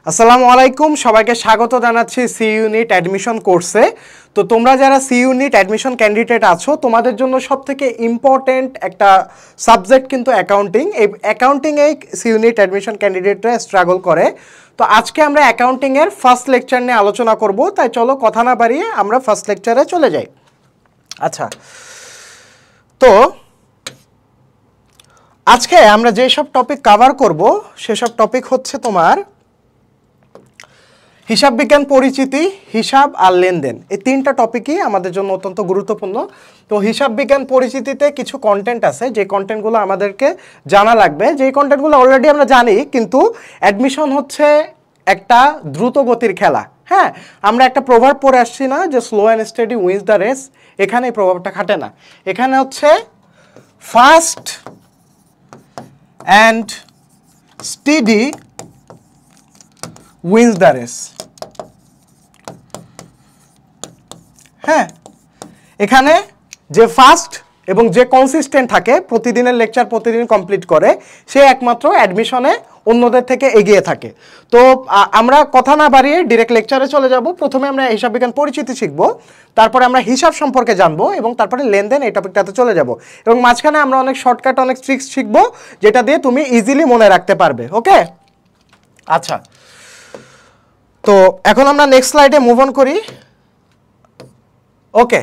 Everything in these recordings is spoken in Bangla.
আসসালামু আলাইকুম, সবাইকে স্বাগত জানাচ্ছি সি ইউনিট অ্যাডমিশন কোর্সে। তো তোমরা যারা সি ইউনিট অ্যাডমিশন ক্যান্ডিডেট আছো, তোমাদের জন্য সবথেকে ইম্পর্টেন্ট একটা সাবজেক্ট কিন্তু অ্যাকাউন্টিং। এই অ্যাকাউন্টিংয়ে সি ইউনিট অ্যাডমিশন ক্যান্ডিডেটরা স্ট্রাগল করে। তো আজকে আমরা অ্যাকাউন্টিংয়ের ফার্স্ট লেকচার নিয়ে আলোচনা করব, তাই চলো কথা না বাড়িয়ে আমরা ফার্স্ট লেকচারে চলে যাই। আচ্ছা, তো আজকে আমরা যেসব টপিক কভার করব সেসব টপিক হচ্ছে তোমার হিসাব বিজ্ঞান পরিচিতি, হিসাব আর লেনদেন। এই তিনটা টপিকই আমাদের জন্য অত্যন্ত গুরুত্বপূর্ণ। তো হিসাব বিজ্ঞান পরিচিতিতে কিছু কন্টেন্ট আছে, যে কন্টেন্টগুলো আমাদেরকে জানা লাগবে, যেই কন্টেন্টগুলো অলরেডি আমরা জানি, কিন্তু অ্যাডমিশন হচ্ছে একটা দ্রুত গতির খেলা। হ্যাঁ, আমরা একটা প্রভাব পড়ে আসছি না যে slow and steady wins the race. এখানে এই প্রভাবটা খাটে না, এখানে হচ্ছে fast and steady wins the race. হ্যাঁ, এখানে যে ফাস্ট এবং যে কনসিস্টেন্ট থাকে, প্রতিদিনের লেকচার প্রতিদিন কমপ্লিট করে, সে একমাত্র অ্যাডমিশনে অন্যদের থেকে এগিয়ে থাকে। তো আমরা কথা না বাড়িয়ে ডিরেক্ট লেকচারে চলে যাব। প্রথমে আমরা হিসাব বিজ্ঞান পরিচিতি শিখব, তারপরে আমরা হিসাব সম্পর্কে জানবো, এবং তারপরে লেনদেন এই টপিকটাতে চলে যাব। এবং মাঝখানে আমরা অনেক শর্টকাট, অনেক ট্রিক্স শিখব, যেটা দিয়ে তুমি ইজিলি মনে রাখতে পারবে। ওকে, আচ্ছা, তো এখন আমরা নেক্সট স্লাইডে মুভ অন করি। ওকে,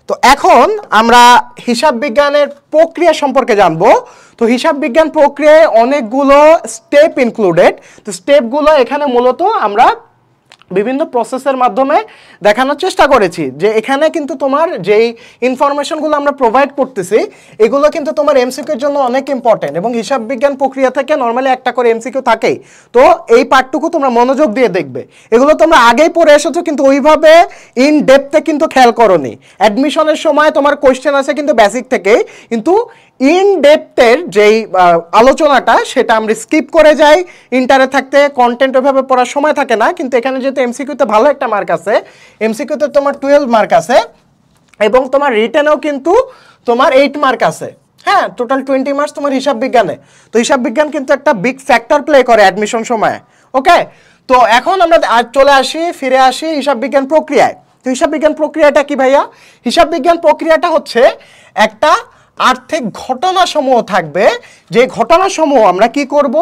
তো এখন আমরা হিসাব বিজ্ঞানের প্রক্রিয়া সম্পর্কে জানবো। তো হিসাব বিজ্ঞান প্রক্রিয়ায় অনেকগুলো স্টেপ ইনক্লুডেড। তো স্টেপগুলো এখানে মূলত আমরা বিভিন্ন প্রসেসের মাধ্যমে দেখানোর চেষ্টা করেছি, যে এখানে কিন্তু তোমার যেই ইনফরমেশনগুলো আমরা প্রোভাইড করতেছি, এগুলো কিন্তু তোমার এমসিকিউর জন্য অনেক ইম্পর্টেন্ট, এবং হিসাব বিজ্ঞান প্রক্রিয়া থেকে নর্মালি একটা করে এমসিকিউ থাকেই। তো এই পার্টটুকু তোমরা মনোযোগ দিয়ে দেখবে। এগুলো তোমরা আগেই পড়ে এসেছো, কিন্তু ওইভাবে ইন ডেপথে কিন্তু খেয়াল করোনি। অ্যাডমিশনের সময় তোমার কোয়েশ্চেন আছে কিন্তু বেসিক থেকেই, কিন্তু ইন ডেপথের যেই আলোচনাটা সেটা আমরা স্কিপ করে যাই। ইন্টারে থাকতে কন্টেন্ট ওইভাবে পড়ার সময় থাকে না, কিন্তু এখানে যেহেতু এমসিকিউতে ভালো একটা মার্ক আছে, এমসিকিউতে তোমার 12 মার্ক আছে, এবং তোমার রিটেনেও কিন্তু তোমার 8 মার্ক আছে। হ্যাঁ, টোটাল 20 মার্কস তোমার হিসাব বিজ্ঞানে। তো হিসাব বিজ্ঞান কিন্তু একটা বিগ ফ্যাক্টর প্লে করে অ্যাডমিশন সময়। ওকে, তো এখন আমরা চলে আসি, ফিরে আসি হিসাব বিজ্ঞান প্রক্রিয়ায়। তো হিসাব বিজ্ঞান প্রক্রিয়াটা কি ভাইয়া? হিসাব বিজ্ঞান প্রক্রিয়াটা হচ্ছে একটা আর্থিক ঘটনাসমূহ থাকবে, যে ঘটনাসমূহ আমরা কি করব?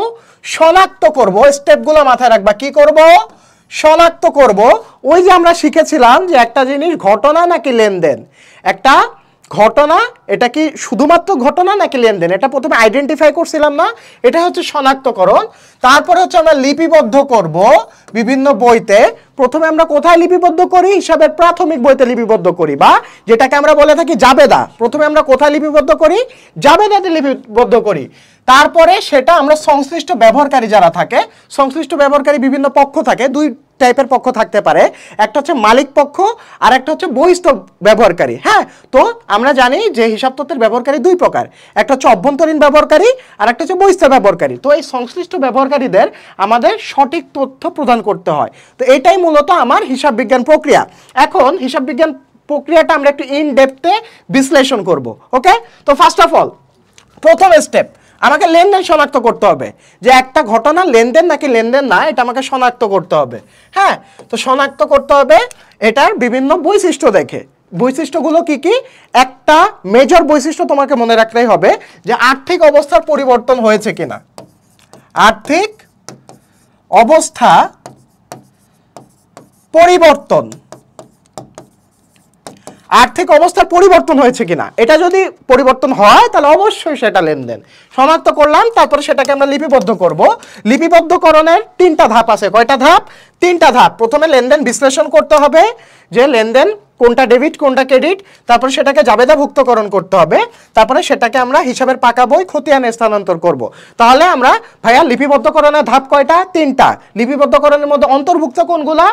শনাক্ত করব। স্টেপগুলো মাথায় রাখবা, কি করব? শনাক্ত করব। ওই যে আমরা শিখেছিলাম যে একটা জিনিস ঘটনা নাকি লেনদেন, একটা ঘটনা এটা কি শুধুমাত্র ঘটনা নাকি লেনদেন, এটা প্রথমে আইডেন্টিফাই করছিলাম না, এটা হচ্ছে শনাক্তকরণ। তারপরে হচ্ছে আমরা লিপিবদ্ধ করব বিভিন্ন বইতে। প্রথমে আমরা কোথায় লিপিবদ্ধ করি? হিসাবের প্রাথমিক বইতে লিপিবদ্ধ করি, বা যেটাকে আমরা বলে থাকি জাবেদা। প্রথমে আমরা কোথায় লিপিবদ্ধ করি? জাবেদাতে লিপিবদ্ধ করি। তারপরে সেটা আমরা সংশ্লিষ্ট ব্যবহারকারী যারা থাকে, সংশ্লিষ্ট ব্যবহারকারী বিভিন্ন পক্ষ থাকে, দুই টাইপের পক্ষ থাকতে পারে, একটা হচ্ছে মালিক পক্ষ আর একটা হচ্ছে বহিস্থ ব্যবহারকারী। হ্যাঁ, তো আমরা জানি যে হিসাব তত্ত্বের ব্যবহারকারী দুই প্রকার, একটা হচ্ছে অভ্যন্তরীণ ব্যবহারকারী আর একটা হচ্ছে বহিস্থ ব্যবহারকারী। তো এই সংশ্লিষ্ট ব্যবহারকারীদের আমাদের সঠিক তথ্য প্রদান করতে হয়। তো এটাই মূলত আমার হিসাব বিজ্ঞান প্রক্রিয়া। এখন হিসাব বিজ্ঞান প্রক্রিয়াটা আমরা একটু ইন ডেপথে বিশ্লেষণ করব। ওকে, তো ফার্স্ট অফ অল প্রথম স্টেপ, আমাকে লেনদেন শনাক্ত করতে হবে, যে একটা ঘটনা লেনদেন নাকি লেনদেন না, এটা আমাকে শনাক্ত করতে হবে। হ্যাঁ, তো শনাক্ত করতে হবে এটার বিভিন্ন বৈশিষ্ট্য দেখে। বৈশিষ্ট্যগুলো কি কি? একটা মেজর বৈশিষ্ট্য তোমাকে মনে রাখতেই হবে, যে আর্থিক অবস্থার পরিবর্তন হয়েছে কিনা। আর্থিক অবস্থা পরিবর্তন, আর্থিক অবস্থার পরিবর্তন হয়েছে কিনা। এটা যদি পরিবর্তন হয় তাহলে অবশ্যই সেটা লেনদেন। শনাক্ত করলাম, তারপরে সেটাকে আমরা লিপিবদ্ধ করব। লিপিবদ্ধকরণের 3টা ধাপ আছে। কয়টা ধাপ? 3টা ধাপ। প্রথমে লেনদেন বিশ্লেষণ করতে হবে, যে লেনদেন কোনটা ডেবিট কোনটা ক্রেডিট, তারপরে সেটাকে জাবেদাভুক্তকরণ করতে হবে, তারপরে সেটাকে আমরা হিসাবের পাকা বই খতিয়ানে স্থানান্তর করব। তাহলে আমরা ভাইয়া লিপিবদ্ধকরণের ধাপ কয়টা? 3টা। লিপিবদ্ধকরণের মধ্যে অন্তর্ভুক্ত কোনগুলা?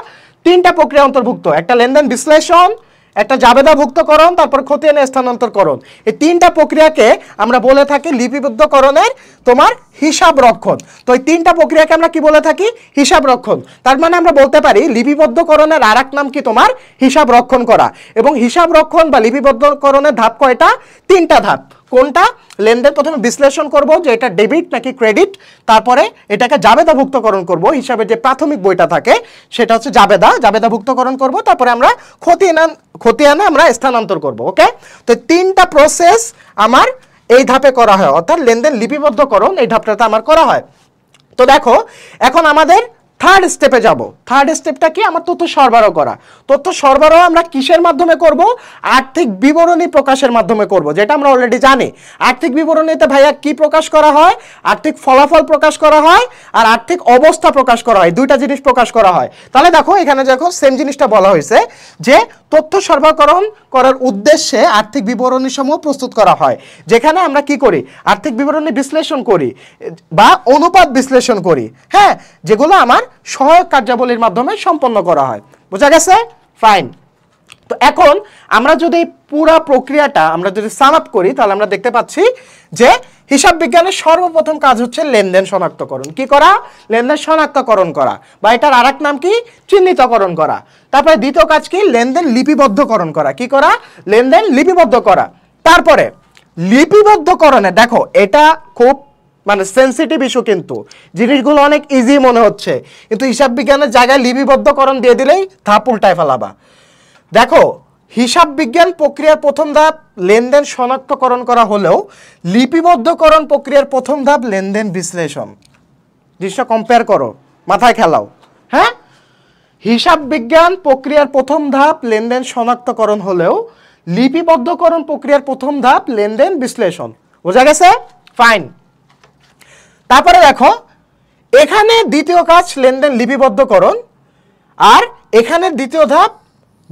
3টা প্রক্রিয়া অন্তর্ভুক্ত, একটা লেনদেন বিশ্লেষণ, একটা জাবেদাভুক্তকরণ, তারপর খতিয়ানে স্থানান্তরকরণ। এই 3টা প্রক্রিয়াকে আমরা বলে থাকি লিপিবদ্ধকরণের তোমার হিসাব রক্ষণ। তো এই 3টা প্রক্রিয়াকে আমরা কি বলে থাকি? হিসাব রক্ষণ। তার মানে আমরা বলতে পারি লিপিবদ্ধকরণের আরেক নাম কি? তোমার হিসাব রক্ষণ করা। এবং হিসাব রক্ষণ বা লিপিবদ্ধকরণের ধাপ কয়টা? 3টা ধাপ। কোনটা লেনদেন প্রথমে বিশ্লেষণ করব যে এটা ডেবিট নাকি ক্রেডিট, তারপরে এটাকে জাবেদাভুক্তকরণ করব, হিসাবে যে প্রাথমিক বইটা থাকে সেটা হচ্ছে জাবেদাভুক্তকরণ করব, তারপরে আমরা খতিয়ানে আমরা স্থানান্তর করব। ওকে, তো তিনটা প্রসেস আমার এই ধাপে করা হয়, অর্থাৎ লেনদেন লিপিবদ্ধকরণ এই ধাপটাতে আমার করা হয়। তো দেখো এখন আমাদের থার্ড স্টেপে যাব। থার্ড স্টেপটা কি? আমার তথ্য সরবরাহ করা। তথ্য সরবরাহ আমরা কিসের মাধ্যমে করব? আর্থিক বিবরণী প্রকাশের মাধ্যমে করব, যেটা আমরা অলরেডি জানি। আর্থিক বিবরণীতে ভাইয়া কি প্রকাশ করা হয়? আর্থিক ফলাফল প্রকাশ করা হয় আর আর্থিক অবস্থা প্রকাশ করা হয়, দুইটা জিনিস প্রকাশ করা হয়। তাহলে দেখো এখানে দেখো সেম জিনিসটা বলা হয়েছে যে তথ্য সরবরাহ করার উদ্দেশ্যে আর্থিক বিবরণী সমূহ প্রস্তুত করা হয়, যেখানে আমরা কি করি? আর্থিক বিবরণী বিশ্লেষণ করি বা অনুপাত বিশ্লেষণ করি, হ্যাঁ, যেগুলো আমার সহায়ক কার্যাবলীর মাধ্যমে সম্পন্ন করা হয়। বোঝা গেছে? ফাইন। তো এখন আমরা যদি পুরা প্রক্রিয়াটা আমরা যদি সাম আপ করি, তাহলে আমরা দেখতে পাচ্ছি যে হিসাব বিজ্ঞানের সর্বপ্রথম কাজ হচ্ছে লেনদেন শনাক্তকরণ। কি করা? লেনদেন শনাক্তকরণ করা, বা এটার আরেক নাম কি? চিহ্নিতকরণ করা। তারপরে দ্বিতীয় কাজ কি? লেনদেন লিপিবদ্ধকরণ করা। কি করা? লেনদেন লিপিবদ্ধ করা। তারপরে লিপিবদ্ধকরণে দেখো এটা খুব মানে সেন্সিটিভ ইস্যু, কিন্তু জিনিসগুলো অনেক ইজি মনে হচ্ছে, কিন্তু হিসাব বিজ্ঞানের জায়গায় লিপিবদ্ধকরণ দিয়ে দিলেই ধাপ উল্টায় ফেলাবা। দেখো হিসাব বিজ্ঞান প্রক্রিয়ার প্রথম ধাপ লেনদেন শনাক্তকরণ করা হলেও লিপিবদ্ধকরণ প্রক্রিয়ার প্রথম ধাপ লেনদেন বিশ্লেষণ। জিনিসটা কম্পেয়ার করো, মাথায় খেলাও। হ্যাঁ, হিসাব বিজ্ঞান প্রক্রিয়ার প্রথম ধাপ লেনদেন শনাক্তকরণ হলেও লিপিবদ্ধকরণ প্রক্রিয়ার প্রথম ধাপ লেনদেন বিশ্লেষণ। বোঝা গেছে? ফাইন। তারপরে দেখো এখানে দ্বিতীয় কাজ লেনদেন লিপিবদ্ধকরণ, আর এখানে দ্বিতীয় ধাপ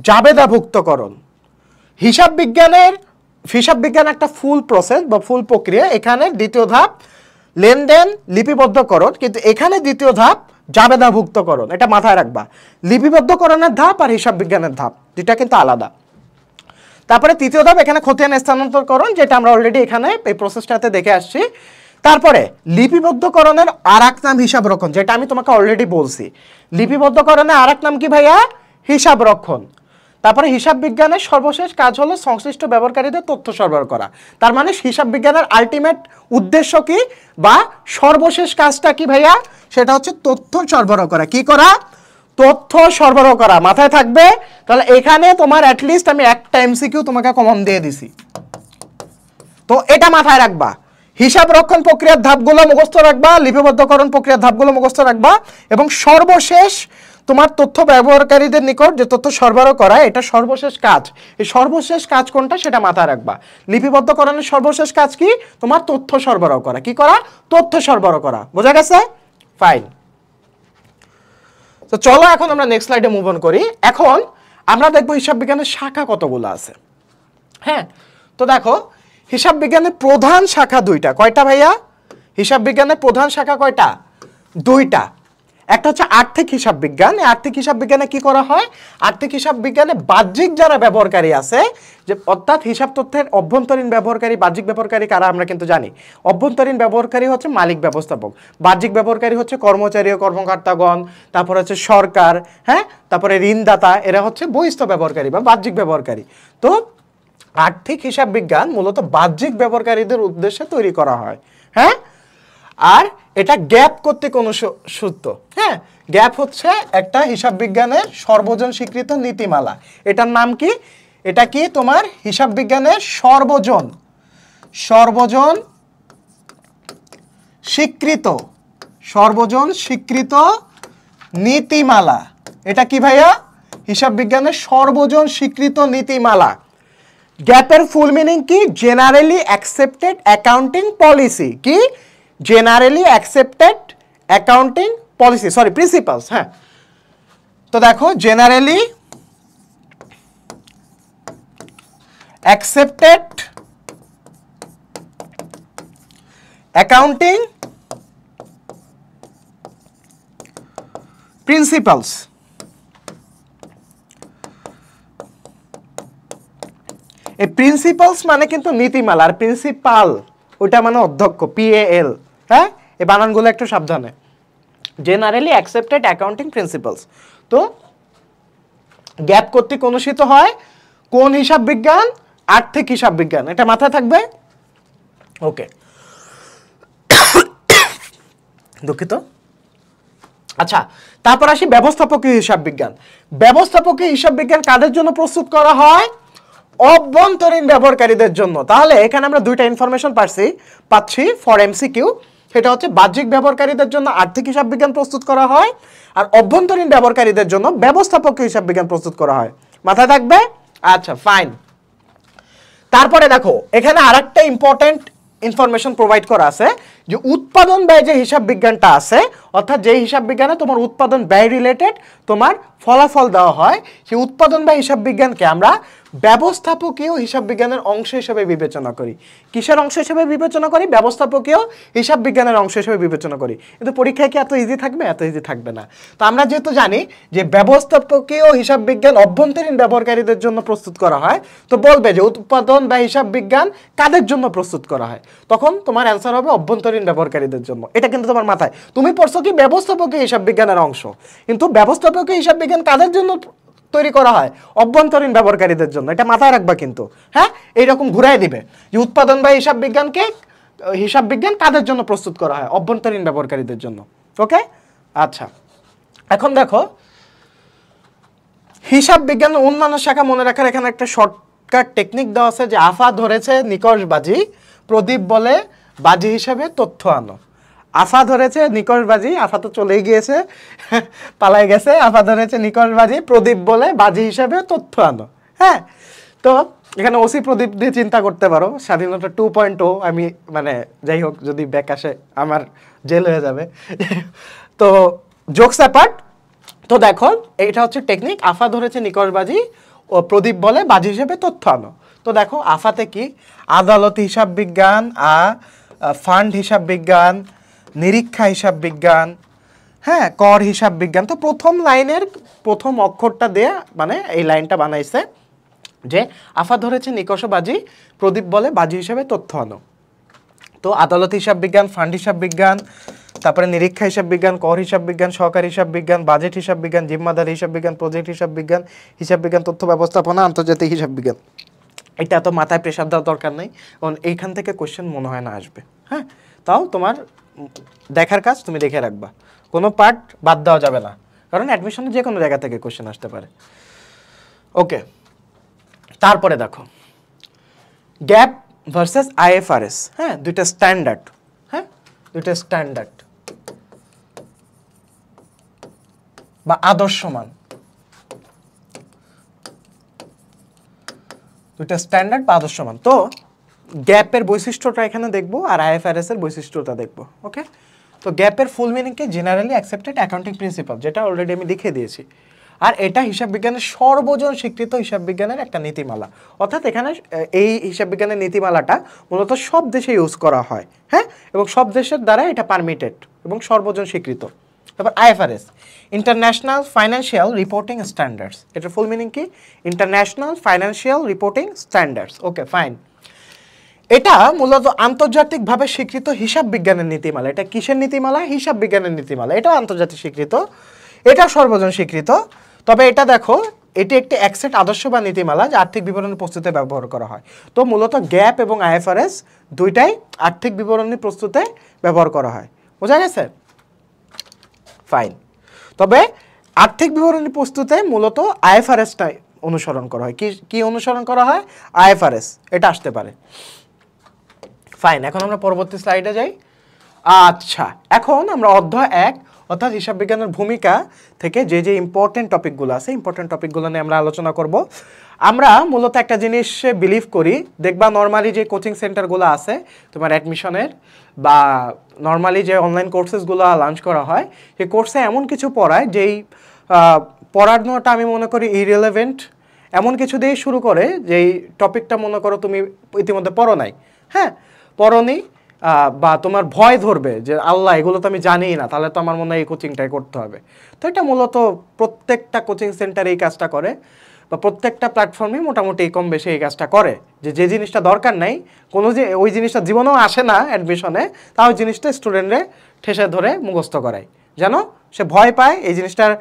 জাবেদাভুক্তকরণ। হিসাব বিজ্ঞান একটা ফুল প্রসেস বা ফুল প্রক্রিয়া। এখানে দ্বিতীয় ধাপ লেনদেন লিপিবদ্ধকরণ, কিন্তু এখানে দ্বিতীয় ধাপ জাবেদাভুক্তকরণ। এটা মাথায় রাখবা, লিপিবদ্ধকরণের ধাপ আর হিসাব বিজ্ঞানের ধাপ দুটা কিন্তু আলাদা। তারপরে তৃতীয় ধাপ এখানে খতিয়ান স্থানান্তরকরণ, যেটা আমরা অলরেডি এখানে এই প্রসেসটাতে দেখে আসছি। তারপরে লিপিবদ্ধকরণের আরেক নাম হিসাব রক্ষণ, যেটা আমি তোমাকে অলরেডি বলছি। লিপিবদ্ধকরণের আরেক নাম কি ভাইয়া? হিসাব রক্ষণ। তারপরে হিসাব বিজ্ঞানের সর্বশেষ কাজ হলো সংশ্লিষ্ট ব্যবহারকারীদের তথ্য সরবরাহ করা। তার মানে হিসাব বিজ্ঞানের আলটিমেট উদ্দেশ্য কি বা সর্বশেষ কাজটা কি ভাইয়া? সেটা হচ্ছে তথ্য সরবরাহ করা। কি করা? তথ্য সরবরাহ করা। মাথায় থাকবে। তাহলে এখানে তোমার অ্যাটলিস্ট আমি একটা এমসিকিউ তোমাকে কমন দিয়ে দিছি, তো এটা মাথায় রাখবা। হিসাব রক্ষণ প্রক্রিয়ার ধাপগুলো মুখস্থ রাখবা, লিপিবদ্ধকরণ প্রক্রিয়ার ধাপগুলো মুখস্থ রাখবা, এবং সর্বশেষ তোমার তথ্য ব্যবহারকারীদের নিকট যে তথ্য সরবরাহ করা, এটা সর্বশেষ কাজ। এই সর্বশেষ কাজ কোনটা সেটা মাথায় রাখবা। লিপিবদ্ধকরণের সর্বশেষ কাজ কি? তোমার তথ্য সরবরাহ করা। কি করা? তথ্য সরবরাহ করা। বোঝা গেছে? ফাইন। তো চলো এখন আমরা নেক্সট স্লাইডে মুভ অন করি। এখন আমরা দেখবো হিসাব বিজ্ঞানের শাখা কতগুলো আছে। হ্যাঁ, তো দেখো হিসাব বিজ্ঞানের প্রধান শাখা দুইটা। কয়টা ভাইয়া? হিসাব বিজ্ঞানের প্রধান শাখা কয়টা? দুইটা। একটা হচ্ছে আর্থিক হিসাব বিজ্ঞান। এই আর্থিক হিসাব বিজ্ঞানে কি করা হয়? আর্থিক হিসাব বিজ্ঞানে বাহ্যিক যারা ব্যবহারকারী আছে, যে অর্থাৎ হিসাব তথ্যের অভ্যন্তরীণ ব্যবহারকারী, বাহ্যিক ব্যবহারকারী কারা আমরা কিন্তু জানি। অভ্যন্তরীণ ব্যবহারকারী হচ্ছে মালিক ব্যবস্থাপক, বাহ্যিক ব্যবহারকারী হচ্ছে কর্মচারী ও কর্মকর্তাগণ, তারপর হচ্ছে সরকার, হ্যাঁ, তারপরে ঋণদাতা, এরা হচ্ছে বহিস্থ ব্যবহারকারী বা বাহ্যিক ব্যবহারকারী। তো আর্থিক হিসাব বিজ্ঞান মূলত বাহ্যিক ব্যবহারকারীদের উদ্দেশ্যে তৈরি করা হয়। হ্যাঁ, আর এটা গ্যাপ কর্তৃক অনুসৃত। হ্যাঁ, গ্যাপ হচ্ছে একটা হিসাব বিজ্ঞানের সর্বজন স্বীকৃত নীতিমালা। এটার নাম কি? এটা কি তোমার হিসাব বিজ্ঞানের সর্বজন স্বীকৃত নীতিমালা। এটা কি ভাইয়া? হিসাব বিজ্ঞানের সর্বজন স্বীকৃত নীতিমালা। গ্যাপের ফুল মিনিং কি? Generally accepted accounting policy. কি? Generally accepted accounting policy, sorry principles. হ্যাঁ, তো দেখো জেনারেলি অ্যাকসেপ্টেড অ্যাকাউন্টিং প্রিন্সিপালস। এই প্রিন্সিপালস মানে কিন্তু নীতিমালা, আর প্রিন্সিপাল ওটা মানে অধ্যক্ষ, PAL। হ্যাঁ, এই বানানগুলো একটু সাবধানে। Generally accepted accounting principles. তো গ্যাপ কর্তৃক অনুষ্ঠিত হয় কোন হিসাব বিজ্ঞান? আর্থিক হিসাব বিজ্ঞান। এটা মাথায় থাকবে। ওকে, দুঃখিত। আচ্ছা, তারপর আসি ব্যবস্থাপকীয় হিসাব বিজ্ঞান। ব্যবস্থাপকীয় হিসাব বিজ্ঞান কাদের জন্য প্রস্তুত করা হয়? অভ্যন্তরীণ ব্যবহারকারীদের জন্য। তাহলে এখানে আমরা দুইটা ইনফরমেশন পাচ্ছি ফর এমসিকিউ। সেটা হচ্ছে বাহ্যিক ব্যবহারকারীদের জন্য আর্থিক হিসাব বিজ্ঞান প্রস্তুত করা হয়, আর অভ্যন্তরীণ ব্যবহারকারীদের জন্য ব্যবস্থাপকীয় হিসাব বিজ্ঞান প্রস্তুত করা হয়। মাথায় থাকবে? আচ্ছা, ফাইন। তারপরে দেখো এখানে আরেকটা ইম্পর্টেন্ট ইনফরমেশন প্রোভাইড করা আছে যে উৎপাদন ব্যয় যে হিসাব বিজ্ঞানটা আছে, অর্থাৎ যে হিসাব বিজ্ঞানে তোমার উৎপাদন ব্যয় রিলেটেড তোমার ফলাফল দেওয়া হয়, সেই উৎপাদন ব্যয় হিসাব বিজ্ঞানকে আমরা ব্যবস্থাপকীয় হিসাব বিজ্ঞানের অংশ হিসেবে বিবেচনা করি। কিসের অংশ হিসেবে বিবেচনা করি? ব্যবস্থাপকীয় হিসাব বিজ্ঞানের অংশ হিসেবে বিবেচনা করি। কিন্তু পরীক্ষায় কি এত ইজি থাকবে? এত ইজি থাকবে না। তো আমরা যেহেতু জানি যে ব্যবস্থাপকীয় হিসাব বিজ্ঞান অভ্যন্তরীণ ব্যবহারকারীদের জন্য প্রস্তুত করা হয়, তো বলবে যে উৎপাদন বা হিসাব বিজ্ঞান কাদের জন্য প্রস্তুত করা হয়, তখন তোমার অ্যান্সার হবে অভ্যন্তরীণ ব্যবহারকারীদের জন্য। এটা কিন্তু তোমার মাথায়, তুমি পড়ছো কি ব্যবস্থাপকীয় হিসাব বিজ্ঞানের অংশ, কিন্তু ব্যবস্থাপকীয় হিসাব বিজ্ঞান কাদের জন্য তৈরি করা হয়? অভ্যন্তরীণ ব্যবহারকারীদের জন্য। এটা মাথায় রাখবা কিন্তু, হ্যাঁ, এইরকম ঘুরাই দিবে যে উৎপাদন বা হিসাব বিজ্ঞান কাদের জন্য প্রস্তুত করা হয়? অভ্যন্তরীণ ব্যবহারকারীদের জন্য। ওকে, আচ্ছা, এখন দেখো হিসাব বিজ্ঞানের অন্যান্য শাখা মনে রাখার এখানে একটা শর্টকাট টেকনিক দেওয়া আছে যে আফা ধরেছে নিকষবাজি, প্রদীপ বলে বাজি হিসাবে তথ্য আনো। আফা ধরেছে নিকষবাজি, আফা তো চলেই গিয়েছে, পালাই গেছে। আফা ধরেছে নিকষবাজি, প্রদীপ বলে বাজি হিসাবে তথ্য আনো। হ্যাঁ, তো এখানে ওসি প্রদীপ দিয়ে চিন্তা করতে পারো। স্বাধীনতা 2.0, আমি মানে যাই হোক, যদি ব্যাক আসে আমার জেল হয়ে যাবে। তো জোকস অ্যাপার্ট, তো দেখো এটা হচ্ছে টেকনিক। আফা ধরেছে নিকষবাজি ও প্রদীপ বলে বাজি হিসেবে তথ্য আনো। তো দেখো আফাতে কি? আদালত হিসাব বিজ্ঞান, ফান্ড হিসাব বিজ্ঞান, নিরীক্ষা হিসাব বিজ্ঞান, হ্যাঁ, কর হিসাব বিজ্ঞান। তো প্রথম লাইনের প্রথম অক্ষরটা দিয়ে মানে এই লাইনটা বানাইছে যে আফা ধরেছে নিকষবাজি, প্রদীপ বলে বাজি হিসাবে তথ্য আনো। তো আদালত হিসাব বিজ্ঞান, ফান্ড হিসাব বিজ্ঞান, তারপরে নিরীক্ষা হিসাব বিজ্ঞান, কর হিসাব বিজ্ঞান, সহকারী হিসাব বিজ্ঞান, বাজেট হিসাব বিজ্ঞান, জিম্মাদারি হিসাব বিজ্ঞান, প্রজেক্ট হিসাব বিজ্ঞান, তথ্য ব্যবস্থাপনা, আন্তর্জাতিক হিসাব বিজ্ঞান। এটা তো মাথায় প্রেশার দেওয়ার দরকার নেই, কারণ এইখান থেকে কোশ্চেন মনে হয় না আসবে। হ্যাঁ, তাও তোমার দেখার কাজ তুমি দেখে রাখবা, কোনো পার্ট বাদ দেওয়া যাবে না, কারণ অ্যাডমিশনে যে কোনো জায়গা থেকে কোশ্চেন আসতে পারে। ওকে, তারপরে দেখো গ্যাপ ভার্সেস আইএফআরএস। হ্যাঁ, দুইটা স্ট্যান্ডার্ড। হ্যাঁ, দুইটা স্ট্যান্ডার্ড বা আদর্শমান, দুইটা স্ট্যান্ডার্ড বা আদর্শমান। তো গ্যাপের বৈশিষ্ট্যটা এখানে দেখবো আর আইএফআরএস এর বৈশিষ্ট্যটা দেখবো। ওকে, তো গ্যাপের ফুল মিনিংকে জেনারেলি অ্যাকসেপ্টেড অ্যাকাউন্টিং প্রিন্সিপাল, যেটা অলরেডি আমি দেখিয়ে দিয়েছি। আর এটা হিসাব বিজ্ঞানের সর্বজন স্বীকৃত হিসাব বিজ্ঞানের একটা নীতিমালা। অর্থাৎ এখানে এই হিসাব বিজ্ঞানের নীতিমালাটা মূলত সব দেশে ইউজ করা হয়। হ্যাঁ, এবং সব দেশের দ্বারা এটা পারমিটেড এবং সর্বজন স্বীকৃত। তারপর IFRS, international financial reporting standards. এটার ফুল মিনিং কি? International financial reporting standards. Okay, fine. এটা মূলত আন্তর্জাতিকভাবে স্বীকৃত হিসাব বিজ্ঞানের নীতিমালা। এটা কিসের নীতিমালা? হিসাব বিজ্ঞানের নীতিমালা। এটাও আন্তর্জাতিক স্বীকৃত, এটা সর্বজন স্বীকৃত। তবে এটা দেখো, এটি একটি অ্যাকসেট আদর্শ বা নীতিমালা যা আর্থিক বিবরণী প্রস্তুতে ব্যবহার করা হয়। তো মূলত গ্যাপ এবং আইএফআরএস দুইটাই আর্থিক বিবরণী প্রস্তুতে ব্যবহার করা হয়। বোঝা গেছে? ফাইন। তবে আর্থিক বিবরণী প্রস্তুতে মূলত আইএফআরএসটাই অনুসরণ করা হয়। কি অনুসরণ করা হয়? আইএফআরএস। এটা আসতে পারে। ফাইন, এখন আমরা পরবর্তী স্লাইডে যাই। আচ্ছা, এখন আমরা অধ্যায় 1 অর্থাৎ হিসাব বিজ্ঞানের ভূমিকা থেকে যে ইম্পর্টেন্ট টপিকগুলো আছে, ইম্পর্টেন্ট টপিকগুলো নিয়ে আমরা আলোচনা করব। আমরা মূলত একটা জিনিস বিলিভ করি, দেখবা নর্মালি যে কোচিং সেন্টারগুলো আছে তোমার অ্যাডমিশনের বা নর্মালি যে অনলাইন কোর্সেসগুলো লঞ্চ করা হয়, সেই কোর্সে এমন কিছু পড়ায় যেই পড়ানোটা আমি মনে করি ইরিলেভেন্ট, এমন কিছু দিয়েই শুরু করে যেই টপিকটা মনে করো তুমি ইতিমধ্যে পড়ো নাই, হ্যাঁ, পড়নি, বা তোমার ভয় ধরবে যে আল্লাহ এগুলো তো আমি জানি না, তাহলে তো আমার মনে হয় এই কোচিংটাই করতে হবে। তো এটা মূলত প্রত্যেকটা কোচিং সেন্টারে এই কাজটা করে, বা প্রত্যেকটা প্ল্যাটফর্মে মোটামুটি কম বেশি এই কাজটা করে, যে জিনিসটা দরকার নেই, কোনো যে ওই জিনিসটা জীবনেও আসে না অ্যাডমিশনে, তা ওই জিনিসটা স্টুডেন্টরে ঠেসে ধরে মুখস্থ করায়, যেন সে ভয় পায়, এই জিনিসটার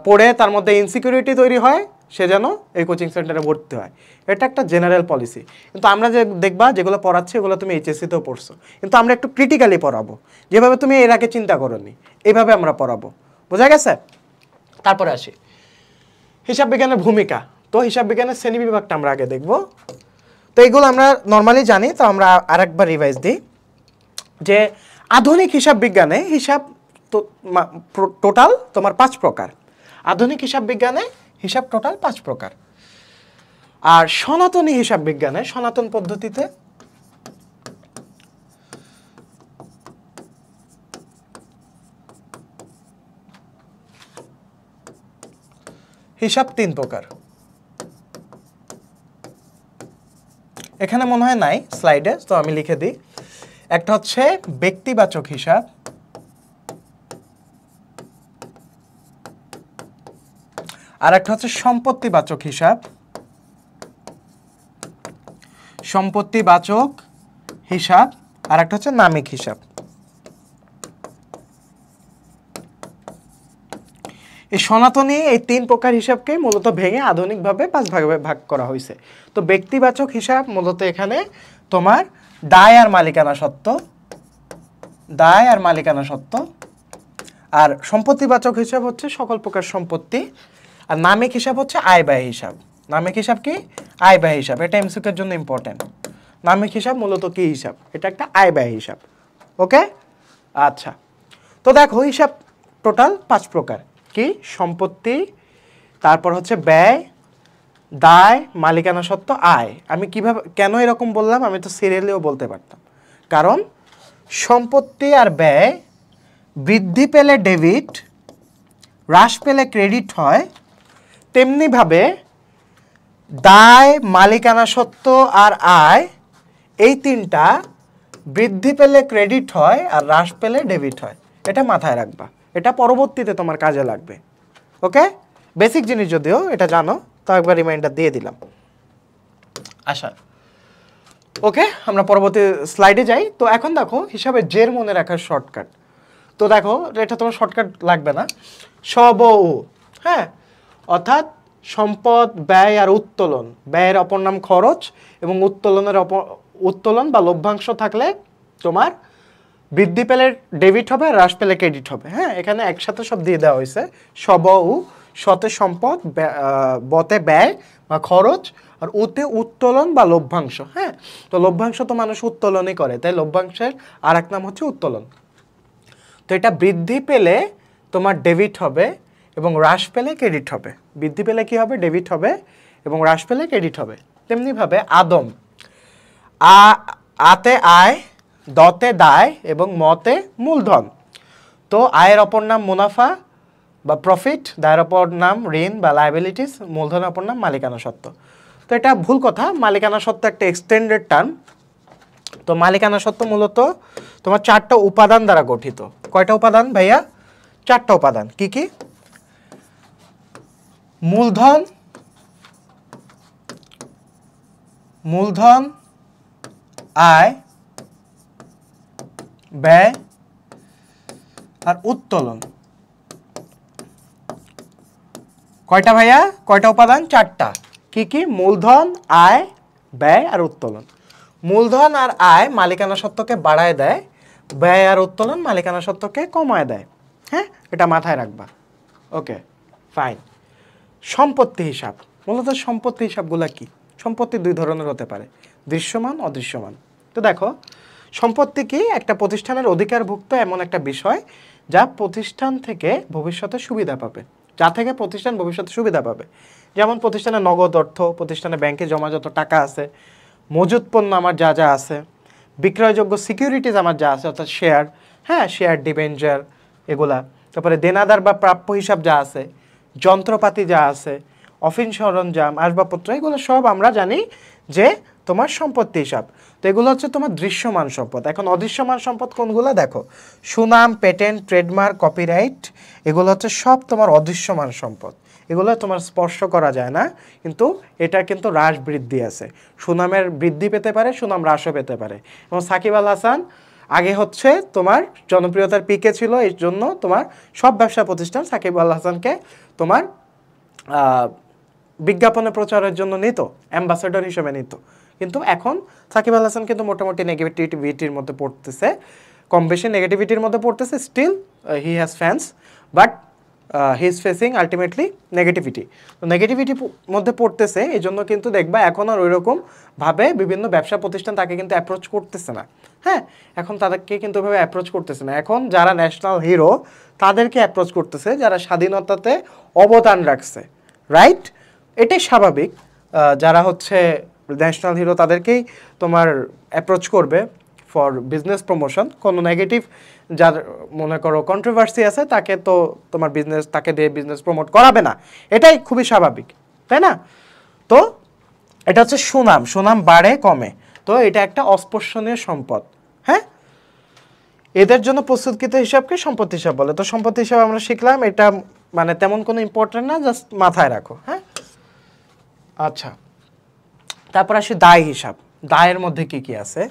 পড়ে তার মধ্যে ইনসিকিউরিটি তৈরি হয়, সে যেন এই কোচিং সেন্টারে ভর্তি হয়। এটা একটা জেনারেল পলিসি। কিন্তু আমরা যে দেখবা যেগুলো পড়াচ্ছি এগুলো তুমি এইচএসসিতেও পড়ছো, কিন্তু আমরা একটু ক্রিটিক্যালি পড়াবো, যেভাবে তুমি এর আগে চিন্তা করোনি এইভাবে আমরা পড়াবো। বোঝা গেছে? তারপরে আসি হিসাব বিজ্ঞানের ভূমিকা। তো হিসাব বিজ্ঞানের শ্রেণী বিভাগটা আমরা আগে দেখব। তো এইগুলো আমরা নর্মালি জানি, তো আমরা আরেকবার রিভাইজ দিই যে আধুনিক হিসাব বিজ্ঞানে হিসাব তো টোটাল তোমার 5 প্রকার। আধুনিক হিসাব বিজ্ঞানে হিসাব টোটাল 5 প্রকার। আর সনাতনী হিসাব বিজ্ঞানে সনাতন পদ্ধতিতে হিসাব 3 প্রকার। এখানে মনে হয় নাই স্লাইডে, তো আমি লিখে দিই। একটা হচ্ছে ব্যক্তিবাচক হিসাব, আর একটা হচ্ছে সম্পত্তিবাচক হিসাব। সম্পত্তিবাচক হিসাব আর একটা হচ্ছে নামিক হিসাব। এই সনাতনী এই 3 প্রকার হিসাবকে মূলত ভেঙে আধুনিকভাবে 5 ভাগে ভাগ করা হয়েছে। তো ব্যক্তিবাচক হিসাব মূলত এখানে তোমার দায় আর মালিকানা সত্ত্ব, দায় আর মালিকানা সত্ত্ব। আর সম্পত্তিবাচক হিসাব হচ্ছে সকল প্রকার সম্পত্তি। আর নামিক হিসাব হচ্ছে আয় ব্যয় হিসাব। নামিক হিসাব কি? আয় ব্যয় হিসাব। এটা এমসিকিউর জন্য ইম্পর্টেন্ট। নামিক হিসাব মূলত কি হিসাব? এটা একটা আয় ব্যয় হিসাব। ওকে, আচ্ছা। তো দেখো হিসাব টোটাল 5 প্রকার। কি? সম্পত্তি, তারপর হচ্ছে ব্যয়, দায়, মালিকানা সত্ত্ব, আয়। আমি কিভাবে কেন এরকম বললাম? আমি তো সিরিয়ালিও বলতে পারতাম। কারণ সম্পত্তি আর ব্যয় বৃদ্ধি পেলে ডেবিট, হ্রাস পেলে ক্রেডিট হয়, তেমনিভাবে দায়, মালিকানা সত্ত্ব আর আয় এই 3টা বৃদ্ধি পেলে ক্রেডিট হয় আর হ্রাস পেলে ডেবিট হয়। এটা মাথায় রাখবা, এটা পরবর্তীতে তোমার কাজে লাগবে। ওকে, বেসিক জিনিস যদিও এটা জানো, তো একবার রিমাইন্ডার দিয়ে দিলাম। আচ্ছা, ওকে, আমরা পরবর্তী স্লাইডে যাই। তো এখন দেখো হিসাবে জের মনে রাখার শর্টকাট। তো দেখো এটা তোমার শর্টকাট লাগবে না, সব ও, হ্যাঁ, অর্থাৎ সম্পদ, ব্যয় আর উত্তোলন। ব্যয়ের অপর নাম খরচ এবং উত্তোলনের উত্তোলন বা লভ্যাংশ থাকলে তোমার বৃদ্ধি পেলে ডেবিট হবে আর হ্রাস পেলে ক্রেডিট হবে। হ্যাঁ, এখানে একসাথে সব দিয়ে দেওয়া হয়েছে। সব ও, সতে সম্পদ, বতে ব্যয় বা খরচ, আর উতে উত্তোলন বা লভ্যাংশ। হ্যাঁ, তো লভ্যাংশ তো মানুষ উত্তোলনই করে, তাই লভ্যাংশের আর এক নাম হচ্ছে উত্তোলন। তো এটা বৃদ্ধি পেলে তোমার ডেবিট হবে এবং হ্রাস পেলে ক্রেডিট হবে। বৃদ্ধি পেলে কি হবে? ডেবিট হবে এবং হ্রাস পেলে ক্রেডিট হবে। তেমনিভাবে আদম, আতে আয়, দতে দায় এবং মতে মূলধন। তো আয়ের অপর নাম মুনাফা বা প্রফিট, দায়ের অপর নাম ঋণ বা লায়াবিলিটিস, মূলধনের অপর নাম মালিকানা সত্ত্ব। তো এটা ভুল কথা, মালিকানা সত্ত্ব একটা এক্সটেন্ডেড টার্ম। তো মালিকানা সত্ত্ব মূলত তোমার 4টা উপাদান দ্বারা গঠিত। কয়টা উপাদান ভাইয়া? 4টা উপাদান। কি কি? মূলধন, মূলধন, আয়, ব্যয় আর উত্তোলন। কয়টা ভাইয়া? কয়টা উপাদান? 4টা। কি কি? মূলধন, আয়, ব্যয় আর উত্তোলন। মূলধন আর আয় মালিকানা সত্ত্বকে বাড়ায় দেয়, ব্যয় আর উত্তোলন মালিকানা সত্ত্বকে কমায় দেয়। হ্যাঁ, এটা মাথায় রাখবা। ওকে, ফাইন। সম্পত্তি হিসাব, মূলত সম্পত্তি হিসাবগুলো কি? সম্পত্তি 2 ধরনের হতে পারে, দৃশ্যমান, অদৃশ্যমান। তো দেখো সম্পত্তি কি? একটা প্রতিষ্ঠানের অধিকারভুক্ত এমন একটা বিষয় যা প্রতিষ্ঠান থেকে ভবিষ্যতে সুবিধা পাবে, যা থেকে প্রতিষ্ঠান ভবিষ্যতে সুবিধা পাবে। যেমন প্রতিষ্ঠানে নগদ অর্থ, প্রতিষ্ঠানে ব্যাংকে জমা যত টাকা আছে, মজুত পণ্য আমার যা যা আছে, বিক্রয়যোগ্য সিকিউরিটিজ আমার যা আছে অর্থাৎ শেয়ার, হ্যাঁ, শেয়ার, ডিবেঞ্চার এগুলা। তারপরে দেনাদার বা প্রাপ্য হিসাব যা আছে, যন্ত্রপাতি যা আছে, অফিস সরঞ্জাম, আসবাবপত্র, এগুলো সব আমরা জানি যে তোমার সম্পত্তি হিসাব। তো এগুলো হচ্ছে তোমার দৃশ্যমান সম্পদ। এখন অদৃশ্যমান সম্পদ কোনগুলো? দেখো, সুনাম, পেটেন্ট, ট্রেডমার্ক, কপিরাইট, এগুলো হচ্ছে সব তোমার অদৃশ্যমান সম্পদ। এগুলো তোমার স্পর্শ করা যায় না, কিন্তু এটা কিন্তু হ্রাস বৃদ্ধি আছে। সুনামের বৃদ্ধি পেতে পারে, সুনাম হ্রাসও পেতে পারে। এবং সাকিব আল হাসান আগে হচ্ছে তোমার জনপ্রিয়তার পিকে ছিল, এই জন্য তোমার সব ব্যবসা প্রতিষ্ঠান সাকিব আল হাসানকে তোমার বিজ্ঞাপনে প্রচারের জন্য নিত, অ্যাম্বাসেডর হিসেবে নিত। কিন্তু এখন সাকিব আল হাসান কিন্তু মোটামুটি নেগেটিভিটির মধ্যে পড়তেছে, কম বেশি নেগেটিভিটির মধ্যে পড়তেছে। Still he has fans, but he is facing ultimately negativity. তো নেগেটিভিটির মধ্যে পড়তেছে, এই জন্য কিন্তু দেখবা এখন আর ওইরকমভাবে বিভিন্ন ব্যবসা প্রতিষ্ঠান তাকে কিন্তু অ্যাপ্রোচ করতেছে না। হ্যাঁ, এখন তাদেরকে কিন্তু ওইভাবে অ্যাপ্রোচ করতেছে না। এখন যারা ন্যাশনাল হিরো তাদেরকে অ্যাপ্রোচ করতেছে, যারা স্বাধীনতাতে অবদান রাখছে, রাইট? এটাই স্বাভাবিক। যারা হচ্ছে ন্যাশনাল হিরো তাদেরকেই তোমার অ্যাপ্রোচ করবে ফর বিজনেস প্রমোশন। কোনো নেগেটিভ যার মনে করো কন্ট্রোভার্সি আছে তাকে তো তোমার তাকে দিয়ে বিজনেস প্রমোট করাবে না, এটাই খুবই স্বাভাবিক, তাই না? তো এটা হচ্ছে সুনাম, সুনাম বাড়ে কমে, তো এটা একটা অস্পর্শনীয় সম্পদ। হ্যাঁ, এদের জন্য প্রস্তুতকৃত হিসাবকে সম্পত্তি হিসাব বলে। তো সম্পত্তি হিসাব আমরা শিখলাম, এটা মানে তেমন কোনো ইম্পর্টেন্ট না, জাস্ট মাথায় রাখো। হ্যাঁ, আচ্ছা, তারপর আসি দায় হিসাব। দায়ের মধ্যে কি কি আছে?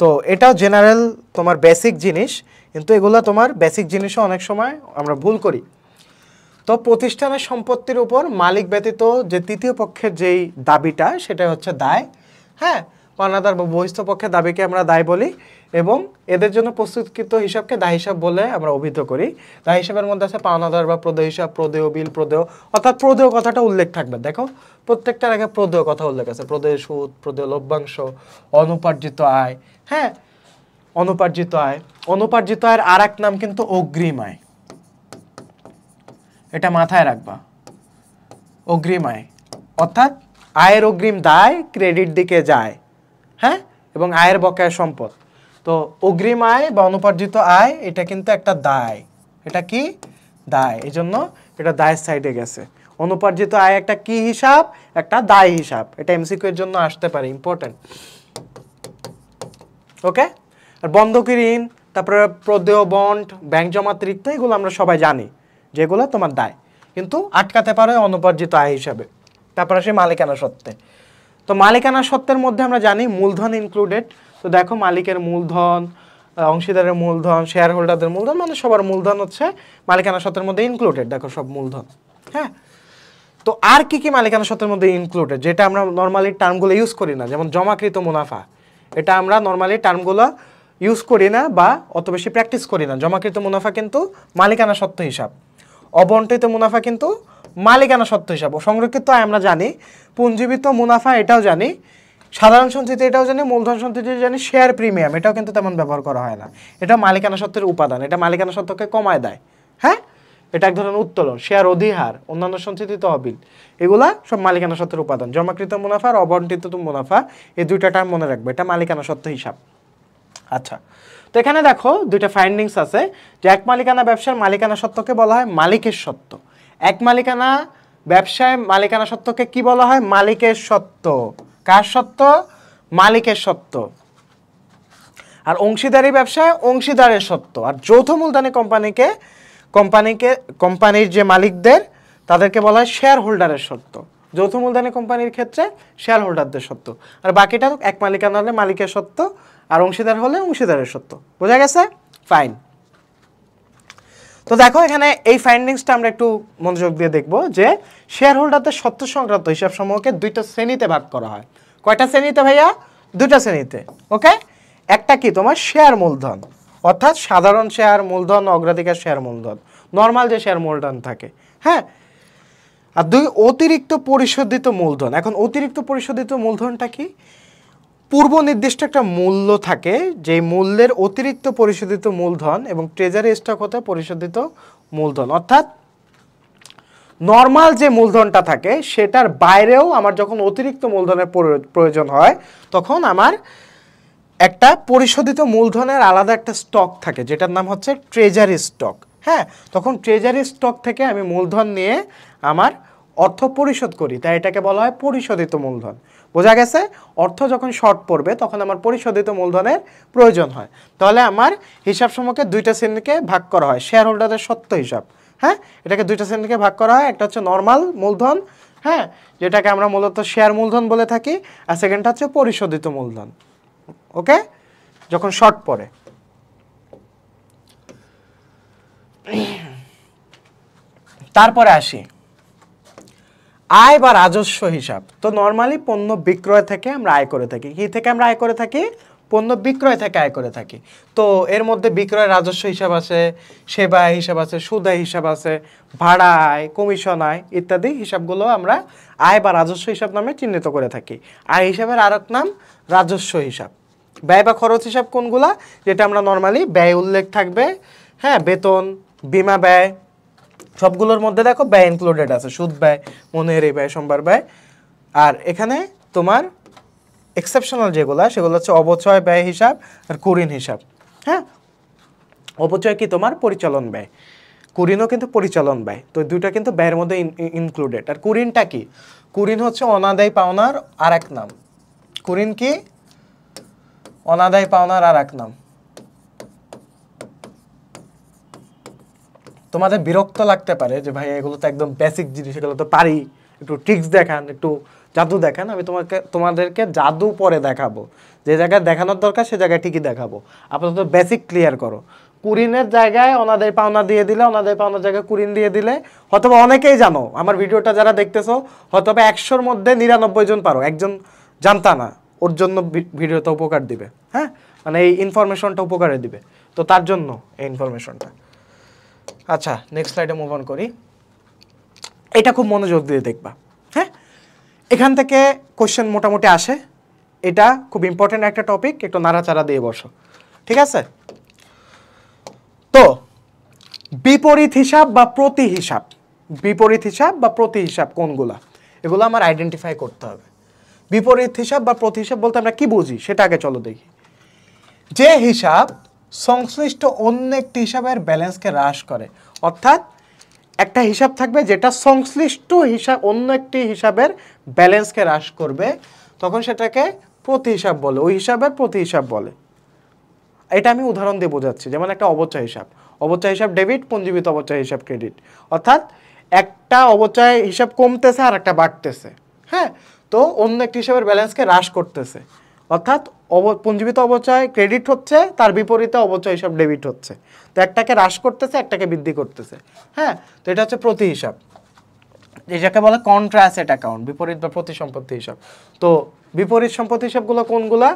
তো এটাও জেনারেল তোমার বেসিক জিনিস, কিন্তু এগুলো তোমার বেসিক জিনিসও অনেক সময় আমরা ভুল করি। তো প্রতিষ্ঠানের সম্পত্তির উপর মালিক ব্যতীত যে তৃতীয় পক্ষের যেই দাবিটা, সেটা হচ্ছে দায়। হ্যাঁ, পাওনাদার বা বহিস্থ পক্ষের দাবিকে আমরা দায় বলি, এবং এদের জন্য প্রস্তুতকৃত হিসাবকে দায় হিসাব বলে আমরা অভিহিত করি। দায় হিসাবের মধ্যে আছে পাওনাদার বা প্রদেয় হিসাব, প্রদেয় বিল, প্রদেয়, অর্থাৎ প্রদেয় কথাটা উল্লেখ থাকবে। দেখো প্রত্যেকটার আগে প্রদেয় কথা উল্লেখ আছে, প্রদেয় সুদ, প্রদেয় লভ্যাংশ, অনুপার্জিত আয়। হ্যাঁ, অনুপার্জিত আয়, অনুপার্জিত আয়ের আর এক নাম কিন্তু অগ্রিম আয়, এটা মাথায় রাখবা। অগ্রিম আয় অর্থাৎ আয়ের অগ্রিম দায় ক্রেডিট দিকে যায়। হ্যাঁ, এবং আয়ের বকেয়া সম্পদ। তো অগ্রিম আয় বা অনুপার্জিত আয় এটা কিন্তু একটা দায়। এটা কি? দায়। এই জন্য এটা দায়ের সাইডে গেছে। অনুপার্জিত আয় একটা কি হিসাব? একটা দায় হিসাব। এটা এমসিকিউ এর জন্য আসতে পারে, ইম্পর্টেন্ট। ওকে, আর বন্ধকি ঋণ, তারপরে প্রদেয় বন্ড, ব্যাংক জমাতিরিক্ত, এগুলো আমরা সবাই জানি যেগুলো তোমার দায়, কিন্তু আটকাতে পারে অনুপার্জিত আয় হিসাবে। তারপর আসে মালিকানা সত্ত্বে। তো মালিকানা সত্ত্বের মধ্যে আমরা জানি মূলধন ইনক্লুডেড। তো দেখো মালিকের মূলধন, অংশীদারের মূলধন, শেয়ার হোল্ডারদের মূলধন, মানে সবার মূলধন হচ্ছে মালিকানা সত্ত্বের মধ্যে ইনক্লুডেড। দেখো সব মূলধন। হ্যাঁ, তো আর কি কি মালিকানা সত্ত্বের মধ্যে ইনক্লুডেড, যেটা আমরা নর্মালি টার্মগুলো ইউজ করি না, যেমন জমাকৃত মুনাফা, এটা আমরা নর্মালি টার্মগুলো ইউজ করি না বা অত বেশি প্র্যাকটিস করি না। জমাকৃত মুনাফা কিন্তু মালিকানা সত্ত্ব হিসাব, অবন্টিত মুনাফা কিন্তু মালিকানা সত্ত্ব হিসাব। সংরক্ষিত আয় আমরা জানি, পুঞ্জীবিত মুনাফা এটাও জানি, সাধারণ সঞ্চিতি এটাও জানি, মূলধন সঞ্চিতি জানি, শেয়ার প্রিমিয়াম এটাও কিন্তু তেমন ব্যবহার করা হয় না। এটা মালিকানা সত্ত্বের উপাদান, এটা মালিকানা সত্ত্বকে কমায় দেয়। হ্যাঁ, এটা এক ধরনের উত্তোলন, শেয়ার অধিহার, অন্যান্য সঞ্চিতি তহবিল, এগুলা সব মালিকানা সত্ত্বের উপাদান। জমাকৃত মুনাফা আর অবন্টিত মুনাফা, এই দুইটা টার্ম মনে রাখবে, এটা মালিকানা সত্ত্ব হিসাব। আচ্ছা, তো এখানে দেখো দুইটা ফাইন্ডিংস আছে, যে এক মালিকানা ব্যবসার মালিকানা সত্ত্বকে বলা হয় মালিকের সত্ত্ব। এক মালিকানা ব্যবসায় মালিকানা সত্ত্বকে কি বলা হয়? মালিকের সত্ত্ব। কার সত্ত্ব? মালিকের সত্ত্ব। আর অংশীদারি ব্যবসায় অংশীদারের সত্ত্ব। আর যৌথ মূলধনী কোম্পানির যে মালিকদের, তাদেরকে বলা হয় শেয়ার হোল্ডারের সত্ত্ব। যৌথ মূলধনী কোম্পানির ক্ষেত্রে শেয়ার হোল্ডারদের সত্ত্ব। আর বাকিটা এক মালিকানা হলে মালিকের সত্ত্ব, আর অংশীদার হলে অংশীদারের সত্ত্ব। বোঝা গেছে? ফাইন। তো দেখো এখানে এই ফাইন্ডিংসটা আমরা একটু মনোযোগ দিয়ে দেখব, যে শেয়ার হোল্ডারদের সত্ত্ব সংক্রান্ত হিসাব সমূহকে দুইটা শ্রেণীতে ভাগ করা হয়। কয়টা শ্রেণীতে ভাইয়া? দুইটা শ্রেণীতে। ওকে, একটা কি তোমার শেয়ার মূলধন, অর্থাৎ সাধারণ শেয়ার মূলধন, অগ্রাধিকার শেয়ার মূলধন, নর্মাল যে শেয়ার মূলধন থাকে। হ্যাঁ, আর দুই অতিরিক্ত পরিশোধিত মূলধন। এখন অতিরিক্ত পরিশোধিত মূলধনটা কি? পূর্ব নির্দিষ্ট একটা মূল্য থাকে, যে মূল্যের অতিরিক্ত পরিশোধিত মূলধন এবং ট্রেজারি স্টক হতে পরিশোধিত মূলধন। অর্থাৎ নর্মাল যে মূলধনটা থাকে সেটার বাইরেও আমার যখন অতিরিক্ত মূলধনের প্রয়োজন হয়, তখন আমার একটা পরিশোধিত মূলধনের আলাদা একটা স্টক থাকে, যেটার নাম হচ্ছে ট্রেজারি স্টক। হ্যাঁ, তখন ট্রেজারি স্টক থেকে আমি মূলধন নিয়ে আমার অর্থ পরিশোধ করি, তাই এটাকে বলা হয় পরিশোধিত মূলধন। বোঝা গেছে? অর্থ যখন শর্ট পড়বে তখন আমার পরিশোধিত মূলধনের প্রয়োজন হয়। তাহলে আমার হিসাব সমূহকে দুইটা শ্রেণীকে ভাগ করা হয়। শেয়ার হোল্ডারদের সত্ত্ব হিসাব, হ্যাঁ, এটাকে দুইটা শ্রেণীকে ভাগ করা হয়। একটা হচ্ছে নর্মাল মূলধন, হ্যাঁ, যেটাকে আমরা মূলত শেয়ার মূলধন বলে থাকি, আর সেকেন্ডটা হচ্ছে পরিশোধিত মূলধন। ওকে, যখন শর্ট পড়ে। তারপরে আসি আয় বা রাজস্ব হিসাব। তো নর্মালি পণ্য বিক্রয় থেকে আমরা আয় করে থাকি। কি থেকে আমরা আয় করে থাকি? পণ্য বিক্রয় থেকে আয় করে থাকি। তো এর মধ্যে বিক্রয় রাজস্ব হিসাব আছে, সেবা আয় হিসাব আছে, সুদ আয় হিসাব আছে, ভাড়া আয়, কমিশন আয় ইত্যাদি হিসাবগুলো আমরা আয় বা রাজস্ব হিসাব নামে চিহ্নিত করে থাকি। আয় হিসাবের আরেক নাম রাজস্ব হিসাব। ব্যয় বা খরচ হিসাব কোনগুলা? যেটা আমরা নর্মালি ব্যয় উল্লেখ থাকবে, হ্যাঁ, বেতন, বিমা ব্যয়, সবগুলোর মধ্যে দেখো ব্যয় ইনক্লুডেড আছে, সুদ ব্যয়, মনেহারি ব্যয়, সম্ভার ব্যয়। আর এখানে তোমার এক্সেপশনাল যেগুলো সেগুলো হচ্ছে অবচয় ব্যয় হিসাব আর কুরিন হিসাব। হ্যাঁ, অবচয় কি? তোমার পরিচালন ব্যয়। কুরিনও কিন্তু পরিচালন ব্যয়। তো দুইটা কিন্তু ব্যয়ের মধ্যে ইনক্লুডেড। আর কুরিনটা কি? কুরিন হচ্ছে অনাদায় পাওনার আর এক নাম। কুরিন কি? অনাদায় পাওনার আর এক নাম। তোমাদের বিরক্ত লাগতে পারে যে ভাই এগুলো তো একদম বেসিক জিনিস, এগুলো তো পারি, একটু ট্রিক্স দেখান, একটু জাদু দেখান। আমি তোমাদেরকে জাদু পরে দেখাবো, যে জায়গায় দেখানোর দরকার সে জায়গায় ঠিকই দেখাবো। আপাতত বেসিক ক্লিয়ার করো। কুরিনের জায়গায় অনাদায় পাওনা দিয়ে দিলে, অনাদায় পাওনার জায়গায় কুরিন দিয়ে দিলে, অথবা অনেকেই জানো, আমার ভিডিওটা যারা দেখতেছো হয়তো 100-র মধ্যে 99 জন পারো, একজন জানতা না, ওর জন্য ভিডিওটা উপকার দিবে। হ্যাঁ, মানে এই ইনফরমেশনটা উপকারে দিবে, তো তার জন্য এই ইনফরমেশনটা। আচ্ছা, নেক্সট স্লাইডে মুভ অন করি। এটা খুব মনোযোগ দিয়ে দেখবা। হ্যাঁ, এখান থেকে কোশ্চেন মোটামুটি আসে, এটা খুব ইম্পর্টেন্ট একটা টপিক, একটু নাড়াচাড়া দিয়ে বসো, ঠিক আছে? তো বিপরীত হিসাব বা প্রতি হিসাব, বিপরীত হিসাব বা প্রতি হিসাব কোনগুলা, এগুলো আমার আইডেন্টিফাই করতে হবে। বিপরীত হিসাব বা প্রতি হিসাব বলতে আমরা কি বুঝি সেটা আগে চলো দেখি। যে হিসাব সংশ্লিষ্ট অন্য একটি হিসাবের ব্যালেন্সকে হ্রাস করে, অর্থাৎ একটা হিসাব থাকবে যেটা সংশ্লিষ্ট হিসাব অন্য একটি হিসাবের ব্যালেন্সকে হ্রাস করবে, তখন সেটাকে প্রতি হিসাব বলে, ওই হিসাবের প্রতি হিসাব বলে। এটা আমি উদাহরণ দিয়ে বোঝাচ্ছি। যেমন একটা অবচয় হিসাব, অবচয় হিসাব ডেবিট, পঞ্জীবিত অবচয় হিসাব ক্রেডিট। অর্থাৎ একটা অবচয় হিসাব কমতেছে আর একটা বাড়তেছে, হ্যাঁ, তো অন্য একটি হিসাবের ব্যালেন্সকে হ্রাস করতেছে, অর্থাৎ পঞ্জীবিত অবচয় ক্রেডিট হচ্ছে, তার বিপরীতে অবচয় হিসাব ডেবিট হচ্ছে। তো একটাকে হ্রাস করতেছে, একটাকে বৃদ্ধি করতেছে। হ্যাঁ, তো এটা হচ্ছে প্রতি হিসাব, যেটাকে বলে কন্ট্রা অ্যাসেট অ্যাকাউন্ট, বিপরীত বা প্রতি সম্পত্তি হিসাব। তো বিপরীত সম্পত্তি হিসাবগুলো কোনগুলা,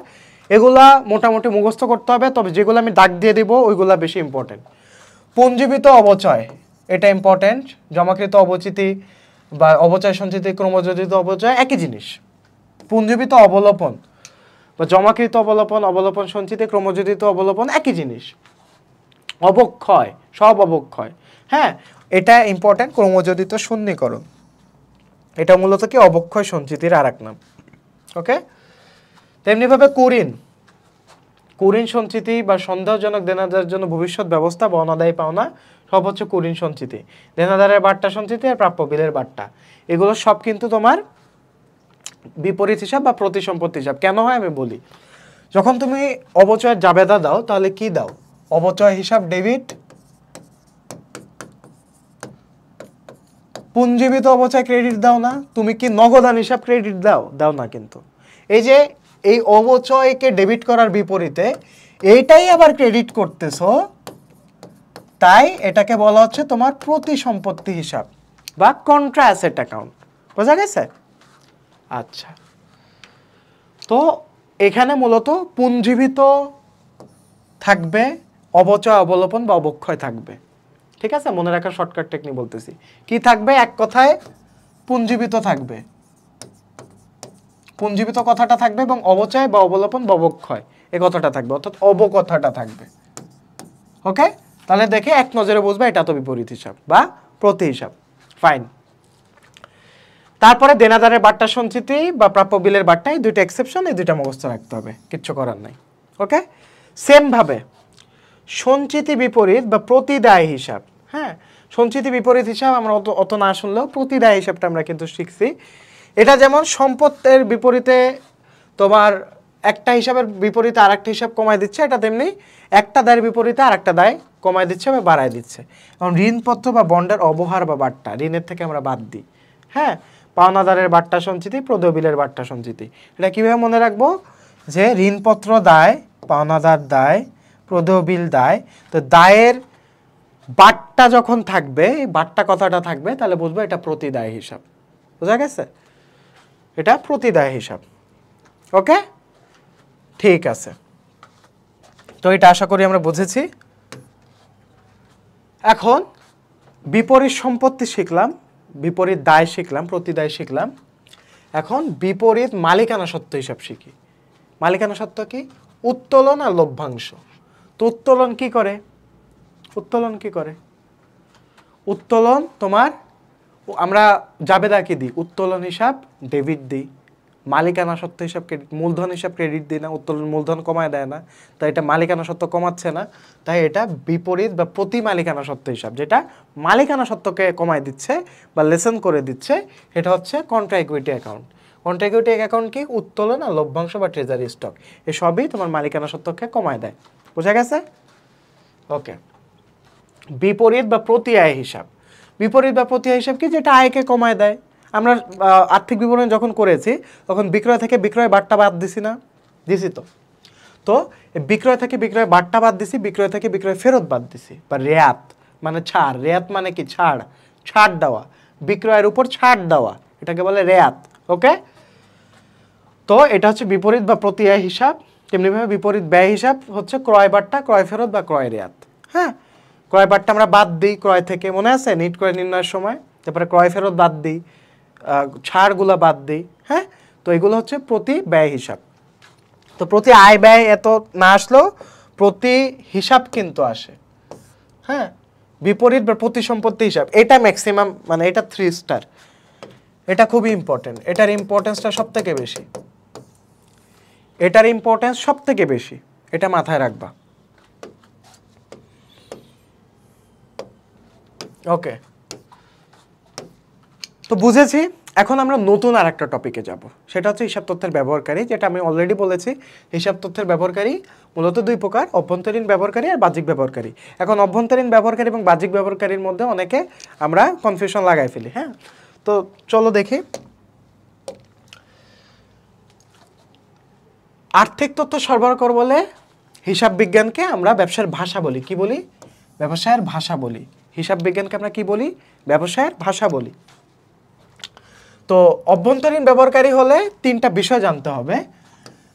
এগুলা মোটামুটি মুখস্থ করতে হবে, তবে যেগুলো আমি দাগ দিয়ে দিব ওইগুলা বেশি ইম্পর্টেন্ট। পঞ্জীবিত অবচয়, এটা ইম্পর্টেন্ট। জমাকৃত অবচিতি বা অবচয় সঞ্চিতি, ক্রমযোজিত অবচয় একই জিনিস। পঞ্জীবিত অবলোপন বা জমাকৃত অবলোপন, অবলোপন সঞ্চিতি, ক্রমযোজিত অবলোপন একই জিনিস। অবক্ষয়, সব অবক্ষয়, হ্যাঁ, এটা ইম্পর্টেন্ট। ক্রমযোজিত শূন্যীকরণ, এটা মূলত কি? অবক্ষয় সঞ্চিতির আর এক নাম। ওকে, তেমনিভাবে কুরিন, কুরিন সঞ্চিতি বা সন্দেহজনক দেনাদারের জন্য ভবিষ্যৎ ব্যবস্থা বা অনাদায়ী পাওনা, সব হচ্ছে কুরিন সঞ্চিতি। দেনাদারের বাট্টা সঞ্চিতি আর প্রাপ্য বিলের বাট্টা, এগুলো সব কিন্তু তোমার বিপরীত হিসাব বা প্রতি সম্পত্তি হিসাব। কেন হয় আমি বলি। যখন তুমি অবচয়ের জাবেদা দাও তাহলে কি দাও? অবচয় হিসাব ডেবিট, পুঞ্জীবিত অবচয় ক্রেডিট দাও না। তুমি কি নগদান হিসাব ক্রেডিট দাও? দাও না। কিন্তু এই যে এই অবচয়কে ডেবিট করার বিপরীতে এইটাই আবার ক্রেডিট করতেছো, তাই এটাকে বলা হচ্ছে তোমার প্রতি সম্পত্তি হিসাব বা কন্ট্রা অ্যাসেট অ্যাকাউন্ট। বোঝা গেছে? আচ্ছা, তো এখানে মূলত পুঞ্জীবিত থাকবে, অবচয় অবলোপন বা অবক্ষয় থাকবে, ঠিক আছে? মনে রাখার শর্টকাট টেকনিক বলতেছি। কি থাকবে? এক কথায় পুঞ্জীবিত থাকবে, পুঞ্জীবিত কথাটা থাকবে, এবং অবচয় বা অবলোপন বা অবক্ষয় এই কথাটা থাকবে, অর্থাৎ অবকথাটা থাকবে। ওকে, তাহলে দেখে এক নজরে বুঝবে এটা তো বিপরীত হিসাব বা প্রতি হিসাব। ফাইন। তারপরে দেনাদারের বাট্টা সঞ্চিতি বা প্রাপ্য বিলের বাট্টা, এই দুইটা এক্সেপশন, এই দুইটা মুখস্থ রাখতে হবে, কিচ্ছু করার নাই। ওকে, সেম ভাবে সঞ্চিতি বিপরীত বা প্রতিদায় হিসাব। হ্যাঁ, সঞ্চিতি বিপরীত হিসাব আমরা অত না শুনলেও প্রতিদায় হিসাবটা আমরা কিন্তু শিখছি। এটা যেমন সম্পদের বিপরীতে তোমার একটা হিসাবের বিপরীতে আর একটা হিসাব কমায় দিচ্ছে, এটা তেমনি একটা দায়ের বিপরীতে আর একটা দায় কমায় দিচ্ছে বা বাড়ায় দিচ্ছে। কারণ ঋণপত্র বা বন্ডের অবহার বা বাট্টা, ঋণের থেকে আমরা বাদ দিই। হ্যাঁ, পাওনাদারের বাট্টা সঞ্চিতি, প্রদেয় বিলের বাট্টা সঞ্চিতি। এটা কীভাবে মনে রাখবো? যে ঋণপত্র দায়, পাওনাদার দায়, প্রদেয় বিল দায়, তো দায়ের বাট্টা যখন থাকবে, এই বাট্টা কথাটা থাকবে, তাহলে বুঝবো এটা প্রতিদায় হিসাব। বোঝা গেছে? এটা প্রতিদায় হিসাব। ওকে, ঠিক আছে। তো এটা আশা করি আমরা বুঝেছি। এখন বিপরীত সম্পত্তি শিখলাম, বিপরীত দায় শিখলাম, প্রতিদায় শিখলাম। এখন বিপরীত মালিকানা সত্ত্ব হিসাব শিখি। মালিকানা সত্ত্ব কি? উত্তোলন আর লভ্যাংশ। তো উত্তোলন কি করে? উত্তোলন কি করে? উত্তোলন তোমার আমরা জাবেদা কি দিই? উত্তোলন হিসাব ডেবিট দিই, মালিকানা সত্ত্ব হিসাব ক্রেডিট, মূলধন হিসাব ক্রেডিট দিই না, উত্তোলন মূলধন কমায় দেয় না, তাই এটা মালিকানা সত্ত্ব কমাচ্ছে না, তাই এটা বিপরীত বা প্রতি মালিকানা সত্ত্ব হিসাব, যেটা মালিকানা সত্ত্বকে কমায় দিচ্ছে বা লেসেন করে দিচ্ছে, এটা হচ্ছে contra equity account. Contra equity account কি? উত্তোলন আর লভ্যাংশ বা ট্রেজারি স্টক, এসবই তোমার মালিকানা সত্ত্বকে কমায় দেয়। বোঝা গেছে? ওকে। বিপরীত বা প্রতি আয় হিসাব। বিপরীত বা প্রতি আয় হিসাব কি? যেটা আয়কে কমায় দেয়। আমরা আর্থিক বিবরণ যখন করেছি তখন বিক্রয় থেকে বিক্রয় বাট্টা বাদ দিছি না? দিছি তো। তো বিক্রয় থেকে বিক্রয় বাট্টা বাদ দিছি, বিক্রয় থেকে বিক্রয় ফেরত বাদ দিছি, বা রেয়াত মানে ছাড়। রেয়াত মানে কি? ছাড়, ছাড় দেওয়া, বিক্রয়ের উপর ছাড় দেওয়া, এটাকে বলে রেয়াত। ওকে, তো এটা হচ্ছে বিপরীত বা প্রতি আয় হিসাব। তেমনিভাবে বিপরীত ব্যয় হিসাব হচ্ছে ক্রয় বাট্টা, ক্রয় ফেরত বা ক্রয় রেয়াত। হ্যাঁ, ক্রয় বাট্টা আমরা বাদ দিই ক্রয় থেকে, মনে আছে নিট ক্রয় নির্ণয়ের সময়। তারপরে ক্রয় ফেরত বাদ দিই, ছাড়গুলো বাদ দিই। হ্যাঁ, তো এগুলো হচ্ছে প্রতি ব্যয় হিসাব। তো প্রতি আয় ব্যয় এত না আসলেও প্রতি হিসাব কিন্তু আসে। হ্যাঁ, বিপরীত বা প্রতি সম্পত্তি হিসাব, এটা ম্যাক্সিমাম, মানে এটা 3 স্টার, এটা খুবই ইম্পর্টেন্ট, এটার ইম্পর্টেন্সটা সব থেকে বেশি, এটার ইম্পর্টেন্স সব থেকে বেশি, এটা মাথায় রাখবা। ওকে, তো বুঝেছি। এখন আমরা নতুন আর একটা টপিকে যাব, সেটা হচ্ছে হিসাব তথ্যের ব্যবহারকারী, যেটা আমি অলরেডি বলেছি। হিসাব তথ্যের ব্যবহারকারী মূলত 2 প্রকার, অভ্যন্তরীণ ব্যবহারকারী আর বাহ্যিক ব্যবহারকারী। এখন অভ্যন্তরীণ ব্যবহারকারী এবং বাহ্যিক ব্যবহারকারীর মধ্যে অনেকে আমরা কনফিউশন লাগাই ফেলি। হ্যাঁ, তো চলো দেখি। আর্থিক তথ্য সরবরাহ করব বলে হিসাব বিজ্ঞানকে আমরা ব্যবসায়ের ভাষা বলি। কি বলি? ব্যবসায়ের ভাষা বলি। হিসাব বিজ্ঞানকে আমরা কি বলি? ব্যবসায়ের ভাষা বলি। তো অভ্যন্তরীণ ব্যবহারকারী হলে 3টা বিষয় জানতে হবে।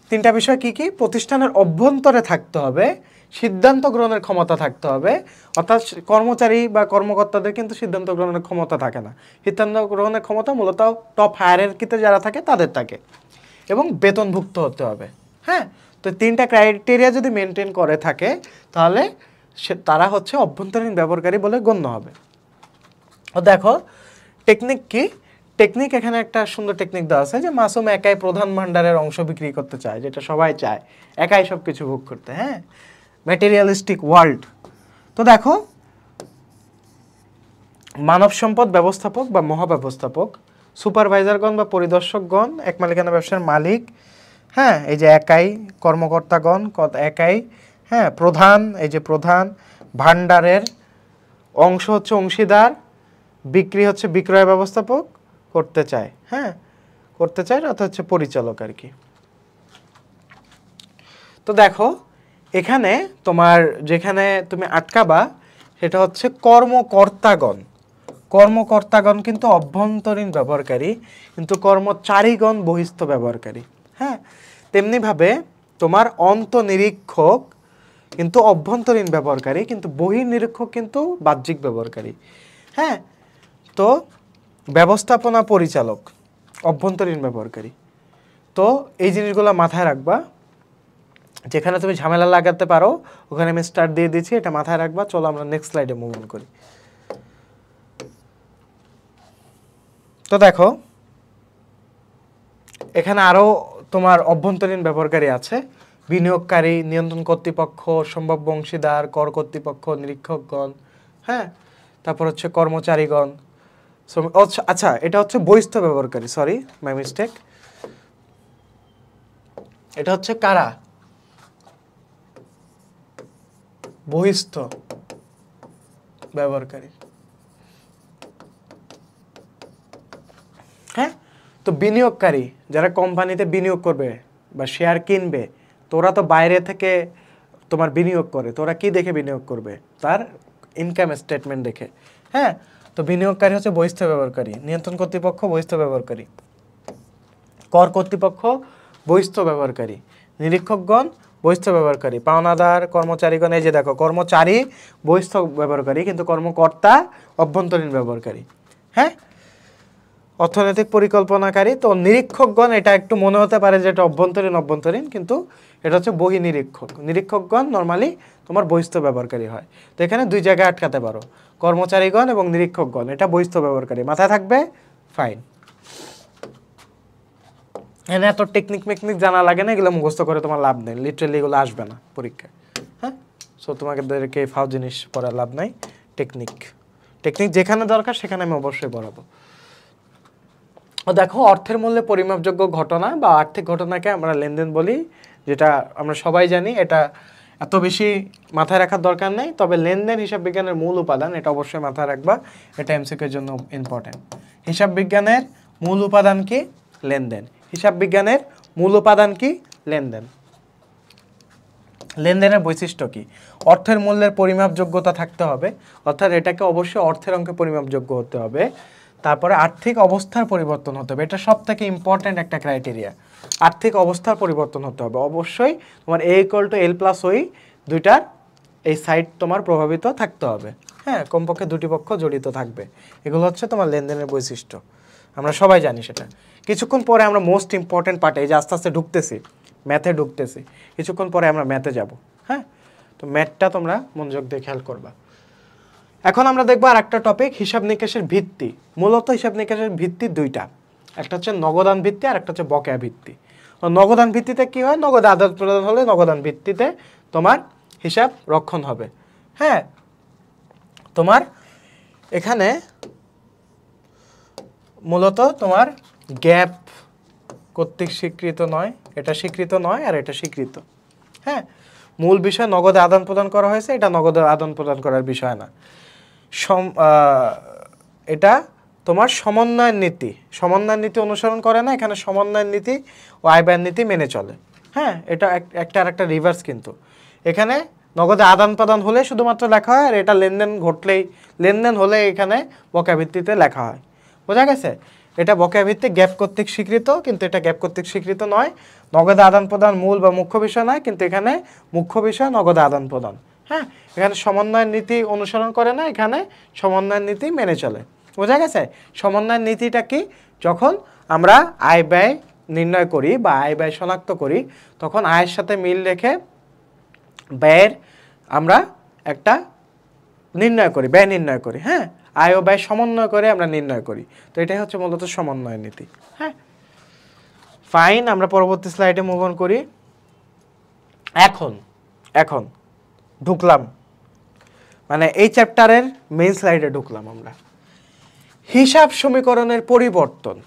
3টা বিষয় কি কি? প্রতিষ্ঠানের অভ্যন্তরে থাকতে হবে, সিদ্ধান্ত গ্রহণের ক্ষমতা থাকতে হবে, অর্থাৎ কর্মচারী বা কর্মকর্তাদের কিন্তু সিদ্ধান্ত গ্রহণের ক্ষমতা থাকে না। সিদ্ধান্ত গ্রহণের ক্ষমতা মূলত টপ হায়ারার্কিতে যারা থাকে তাদের থাকে, এবং বেতনভুক্ত হতে হবে। হ্যাঁ, তো 3টা ক্রাইটেরিয়া যদি মেনটেন করে থাকে তাহলে তারা হচ্ছে অভ্যন্তরীণ ব্যবহারকারী বলে গণ্য হবে। ও দেখো টেকনিক কি? টেকনিক এখানে একটা সুন্দর টেকনিক দেওয়া আছে যে মাসুম একাই প্রধান ভান্ডারের অংশ বিক্রি করতে চায়, যেটা সবাই চায়, একাই সব কিছু ভোগ করতে। হ্যাঁ, ম্যাটেরিয়ালিস্টিক ওয়ার্ল্ড। তো দেখো, মানব সম্পদ ব্যবস্থাপক বা মহাব্যবস্থাপক, সুপারভাইজারগণ বা পরিদর্শকগণ এক মালিকানা ব্যবসার মালিক। হ্যাঁ, এই যে একাই, কর্মকর্তাগণ একাই। হ্যাঁ, প্রধান, এই যে প্রধান, ভান্ডারের অংশ হচ্ছে অংশীদার, বিক্রি হচ্ছে বিক্রয় ব্যবস্থাপক করতে চায়। হ্যাঁ, করতে চায় অর্থাৎ হচ্ছে পরিচালক আর কি। তো দেখো এখানে তোমার যেখানে তুমি আটকাবা সেটা হচ্ছে কর্মকর্তাগণ। কর্মকর্তাগণ কিন্তু অভ্যন্তরীণ ব্যবহারকারী, কিন্তু কর্মচারীগণ বহিস্থ ব্যবহারকারী। হ্যাঁ, তেমনিভাবে তোমার অন্তঃনিরীক্ষক কিন্তু অভ্যন্তরীণ ব্যবহারকারী, কিন্তু বহির্নিরীক্ষক কিন্তু বাহ্যিক ব্যবহারকারী। হ্যাঁ, তো ব্যবস্থাপনা পরিচালক অভ্যন্তরীণ ব্যবহারকারী। তো এই জিনিসগুলো মাথায় রাখবা, যেখানে তুমি ঝামেলা লাগাতে পারো ওখানে আমি স্টার্ট দিয়ে দিচ্ছি, এটা মাথায় রাখবা। চলো আমরা নেক্সট স্লাইডে মুভ অন করি। তো দেখো এখানে আরো তোমার অভ্যন্তরীণ ব্যবহারকারী আছে, বিনিয়োগকারী, নিয়ন্ত্রণ কর্তৃপক্ষ, সম্ভাব্য অংশীদার, কর কর্তৃপক্ষ, নিরীক্ষকগণ। হ্যাঁ, তারপর হচ্ছে কর্মচারীগণ। আচ্ছা, এটা হচ্ছে বহিস্থ ব্যবহারকারী, সরি মাই মিস্টেক। এটা হচ্ছে কারা? বহিস্থ ব্যবহারকারী। হ্যাঁ, তো বিনিয়োগকারী যারা কোম্পানিতে বিনিয়োগ করবে বা শেয়ার কিনবে, তোরা তো বাইরে থেকে তোমার বিনিয়োগ করে, তোরা কি দেখে বিনিয়োগ করবে? তার ইনকাম স্টেটমেন্ট দেখে। হ্যাঁ, তো বিনিয়োগকারী হচ্ছে বহিস্থ ব্যবহারকারী, নিয়ন্ত্রণ কর্তৃপক্ষ বহিস্থ ব্যবহারকারী, কর কর্তৃপক্ষ বহিস্থ ব্যবহারকারী, নিরীক্ষকগণ বহিস্থ ব্যবহারকারী, পাওনাদার কর্মচারীগণ, এই যে দেখো কর্মচারী বহিস্থ ব্যবহারকারী কিন্তু কর্মকর্তা অভ্যন্তরীণ ব্যবহারকারী। হ্যাঁ, অর্থনৈতিক পরিকল্পনাকারী। তো নিরীক্ষকগণ এটা একটু মনে হতে পারে যে এটা অভ্যন্তরীণ কিন্তু এটা হচ্ছে বহি নিরীক্ষক। নিরীক্ষকগণ নর্মালি তোমার বহিস্থ ব্যবহারকারী হয়। তো এখানে দুই জায়গায় আটকাতে পারো, কর্মচারীগণ এবং নিরীক্ষকগণ, এটা বহিস্থ ব্যবহারকারী মাথায় থাকবে। ফাইন, এখানে এত টেকনিক জানা লাগে না, এগুলো মুখস্থ করে তোমার লাভ নেই, লিটারালি এগুলো আসবে না পরীক্ষায়। হ্যাঁ, সো তোমাদেরকে ফাও জিনিস পড়ার লাভ নাই। টেকনিক যেখানে দরকার সেখানে আমি অবশ্যই পড়াবো। দেখো, অর্থের মূল্যে পরিমাপযোগ্য ঘটনা বা আর্থিক ঘটনাকে আমরা লেনদেন বলি, যেটা আমরা সবাই জানি, এটা এত বেশি মাথায় রাখার দরকার নেই। তবে লেনদেন হিসাব বিজ্ঞানের মূল উপাদান, এটা অবশ্যই মাথায় রাখবা, এটা এমসিকিউর জন্য ইম্পর্টেন্ট। হিসাব বিজ্ঞানের মূল উপাদান কি? লেনদেন। হিসাব বিজ্ঞানের মূল উপাদান কি? লেনদেন। লেনদেনের বৈশিষ্ট্য কি? অর্থের মূল্যের পরিমাপযোগ্যতা থাকতে হবে, অর্থাৎ এটাকে অবশ্যই অর্থের অঙ্কে পরিমাপযোগ্য হতে হবে। তারপরে আর্থিক অবস্থার পরিবর্তন হতে হবে, এটা সব থেকে ইম্পর্ট্যান্ট একটা ক্রাইটেরিয়া। আর্থিক অবস্থার পরিবর্তন হতে হবে অবশ্যই। তোমার A=L+OI দুইটার এই সাইড তোমার প্রভাবিত থাকতে হবে। হ্যাঁ, কমপক্ষে দুটি পক্ষ জড়িত থাকবে। এগুলো হচ্ছে তোমার লেনদেনের বৈশিষ্ট্য, আমরা সবাই জানি সেটা। কিছুক্ষণ পরে আমরা মোস্ট ইম্পর্ট্যান্ট পার্টে, এই যে আস্তে আস্তে ঢুকতেছি, ম্যাথে ঢুকতেছি, কিছুক্ষণ পরে আমরা ম্যাথে যাব। হ্যাঁ, তো ম্যাথটা তোমরা মনোযোগ দিয়ে খেয়াল করবা। এখন আমরা দেখবো আর একটা টপিক, হিসাব নিকাশের ভিত্তি। মূলত হিসাব নিকাশের ভিত্তি দুইটা, একটা হচ্ছে নগদান ভিত্তি আর একটা হচ্ছে বকেয়া ভিত্তি। নগদান ভিত্তিতে কি হয়? নগদ আদান প্রদান হলে নগদান ভিত্তিতে তোমার হিসাব রক্ষণ হবে। হ্যাঁ, তোমার এখানে মূলত তোমার গ্যাপ কর্তৃক স্বীকৃত নয়, এটা স্বীকৃত নয় আর এটা স্বীকৃত। হ্যাঁ, মূল বিষয় নগদে আদান প্রদান করা হয়েছে, এটা নগদে আদান প্রদান করার বিষয় না। এটা তোমার সমন্বয়ের নীতি অনুসরণ করে না, এখানে সমন্বয়ের নীতি ও আয় ব্যয়ের নীতি মেনে চলে। হ্যাঁ, এটা একটা আর একটা রিভার্স, কিন্তু এখানে নগদে আদান প্রদান হলে শুধুমাত্র লেখা হয়, আর এটা লেনদেন হলে এখানে বকেয়া ভিত্তিতে লেখা হয়। বোঝা গেছে? এটা বকেয়া ভিত্তিক গ্যাপ কর্তৃক স্বীকৃত, কিন্তু এটা গ্যাপ কর্তৃক স্বীকৃত নয়। নগদে আদান প্রদান মূল বা মুখ্য বিষয় নয়, কিন্তু এখানে মুখ্য বিষয় নগদে আদান প্রদান। হ্যাঁ, এখানে সমন্বয়ের নীতি অনুসরণ করে না, এখানে সমন্বয়ের নীতি মেনে চলে। বোঝা গেছে? সমন্বয়ের নীতিটা কি? যখন আমরা আয় ব্যয় নির্ণয় করি বা আয় ব্যয় শনাক্ত করি, তখন আয়ের সাথে মিল রেখে ব্যয়ের আমরা একটা নির্ণয় করি, ব্যয় নির্ণয় করি। হ্যাঁ, আয় ও ব্যয় সমন্বয় করে আমরা নির্ণয় করি। তো এটাই হচ্ছে মূলত সমন্বয় নীতি। হ্যাঁ, ফাইন, আমরা পরবর্তী স্লাইডে মুভ অন করি। এখন ঢুকলাম, মানে এই চ্যাপ্টারের মেইন স্লাইডে ঢুকলাম আমরা। হিসাব সমীকরণের পরিবর্তন।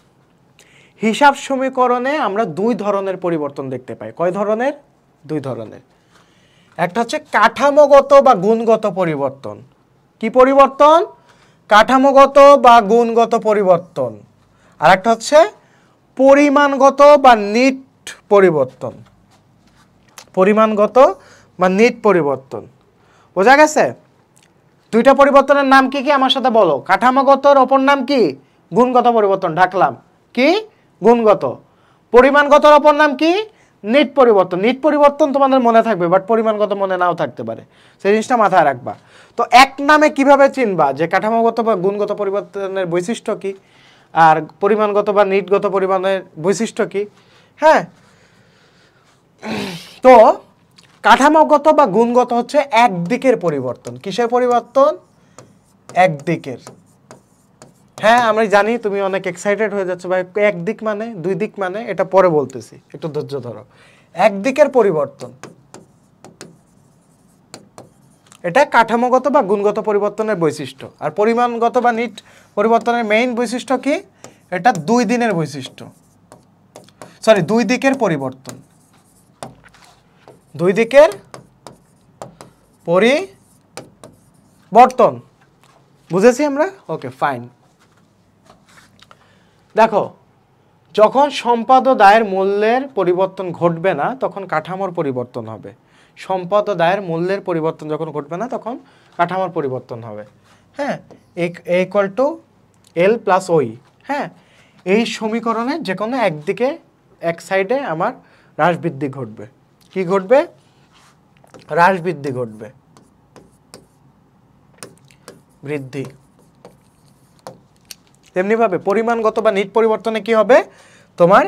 হিসাব সমীকরণে আমরা দুই ধরনের পরিবর্তন দেখতে পাই। কয় ধরনের? দুই ধরনের। একটা হচ্ছে কাঠামোগত বা গুণগত পরিবর্তন। কি পরিবর্তন? কাঠামোগত বা গুণগত পরিবর্তন। আর একটা হচ্ছে পরিমাণগত বা নিট পরিবর্তন। পরিমাণগত বা নিট পরিবর্তন। বোঝা গেছে? দুইটা পরিবর্তনের নাম কি কি আমার সাথে বলো? কাঠামোগতর অপর নাম কি? গুণগত পরিবর্তন। ঢাকলাম কি? গুণগত। পরিমাণগতর অপর নাম কি? নিট পরিবর্তন। নিট পরিবর্তন তোমাদের মনে থাকবে, বাট পরিমাণগত মনে নাও থাকতে পারে, সেই জিনিসটা মাথায় রাখবা। তো এক নামে কিভাবে চিনবা যে কাঠামোগত বা গুণগত পরিবর্তনের বৈশিষ্ট্য কি আর পরিমাণগত বা নিটগত পরিমাণের বৈশিষ্ট্য কি? হ্যাঁ, তো কাঠামোগত বা গুণগত হচ্ছে একদিকের পরিবর্তন। কিসের পরিবর্তন? একদিকের। হ্যাঁ, আমরা জানি তুমি অনেক এক্সাইটেড হয়ে যাচ্ছ ভাই, একদিক মানে দুই দিক মানে, এটা পরে বলতেছি, একটু ধৈর্য ধরো। একদিকের পরিবর্তন, এটা কাঠামোগত বা গুণগত পরিবর্তনের বৈশিষ্ট্য। আর পরিমাণগত বা নিট পরিবর্তনের মেইন বৈশিষ্ট্য কি? এটা দুই দিকের পরিবর্তন। দুই দিকের পরিবর্তন। বুঝেছি আমরা? ওকে, ফাইন। দেখো, যখন সম্পদ ও দায়ের মূল্যের পরিবর্তন ঘটবে না তখন কাঠামোর পরিবর্তন হবে। সম্পদ ও দায়ের মূল্যের পরিবর্তন যখন ঘটবে না তখন কাঠামোর পরিবর্তন হবে। হ্যাঁ, ইকুয়াল টু এল প্লাস ওই। হ্যাঁ, এই সমীকরণে যে কোনো একদিকে এক সাইডে আমার হ্রাস বৃদ্ধি ঘটবে। কি ঘটবে? হ্রাস বৃদ্ধি ঘটবে, বৃদ্ধি। তেমনিভাবে পরিমাণগত বা নিট পরিবর্তনে কি হবে? তোমার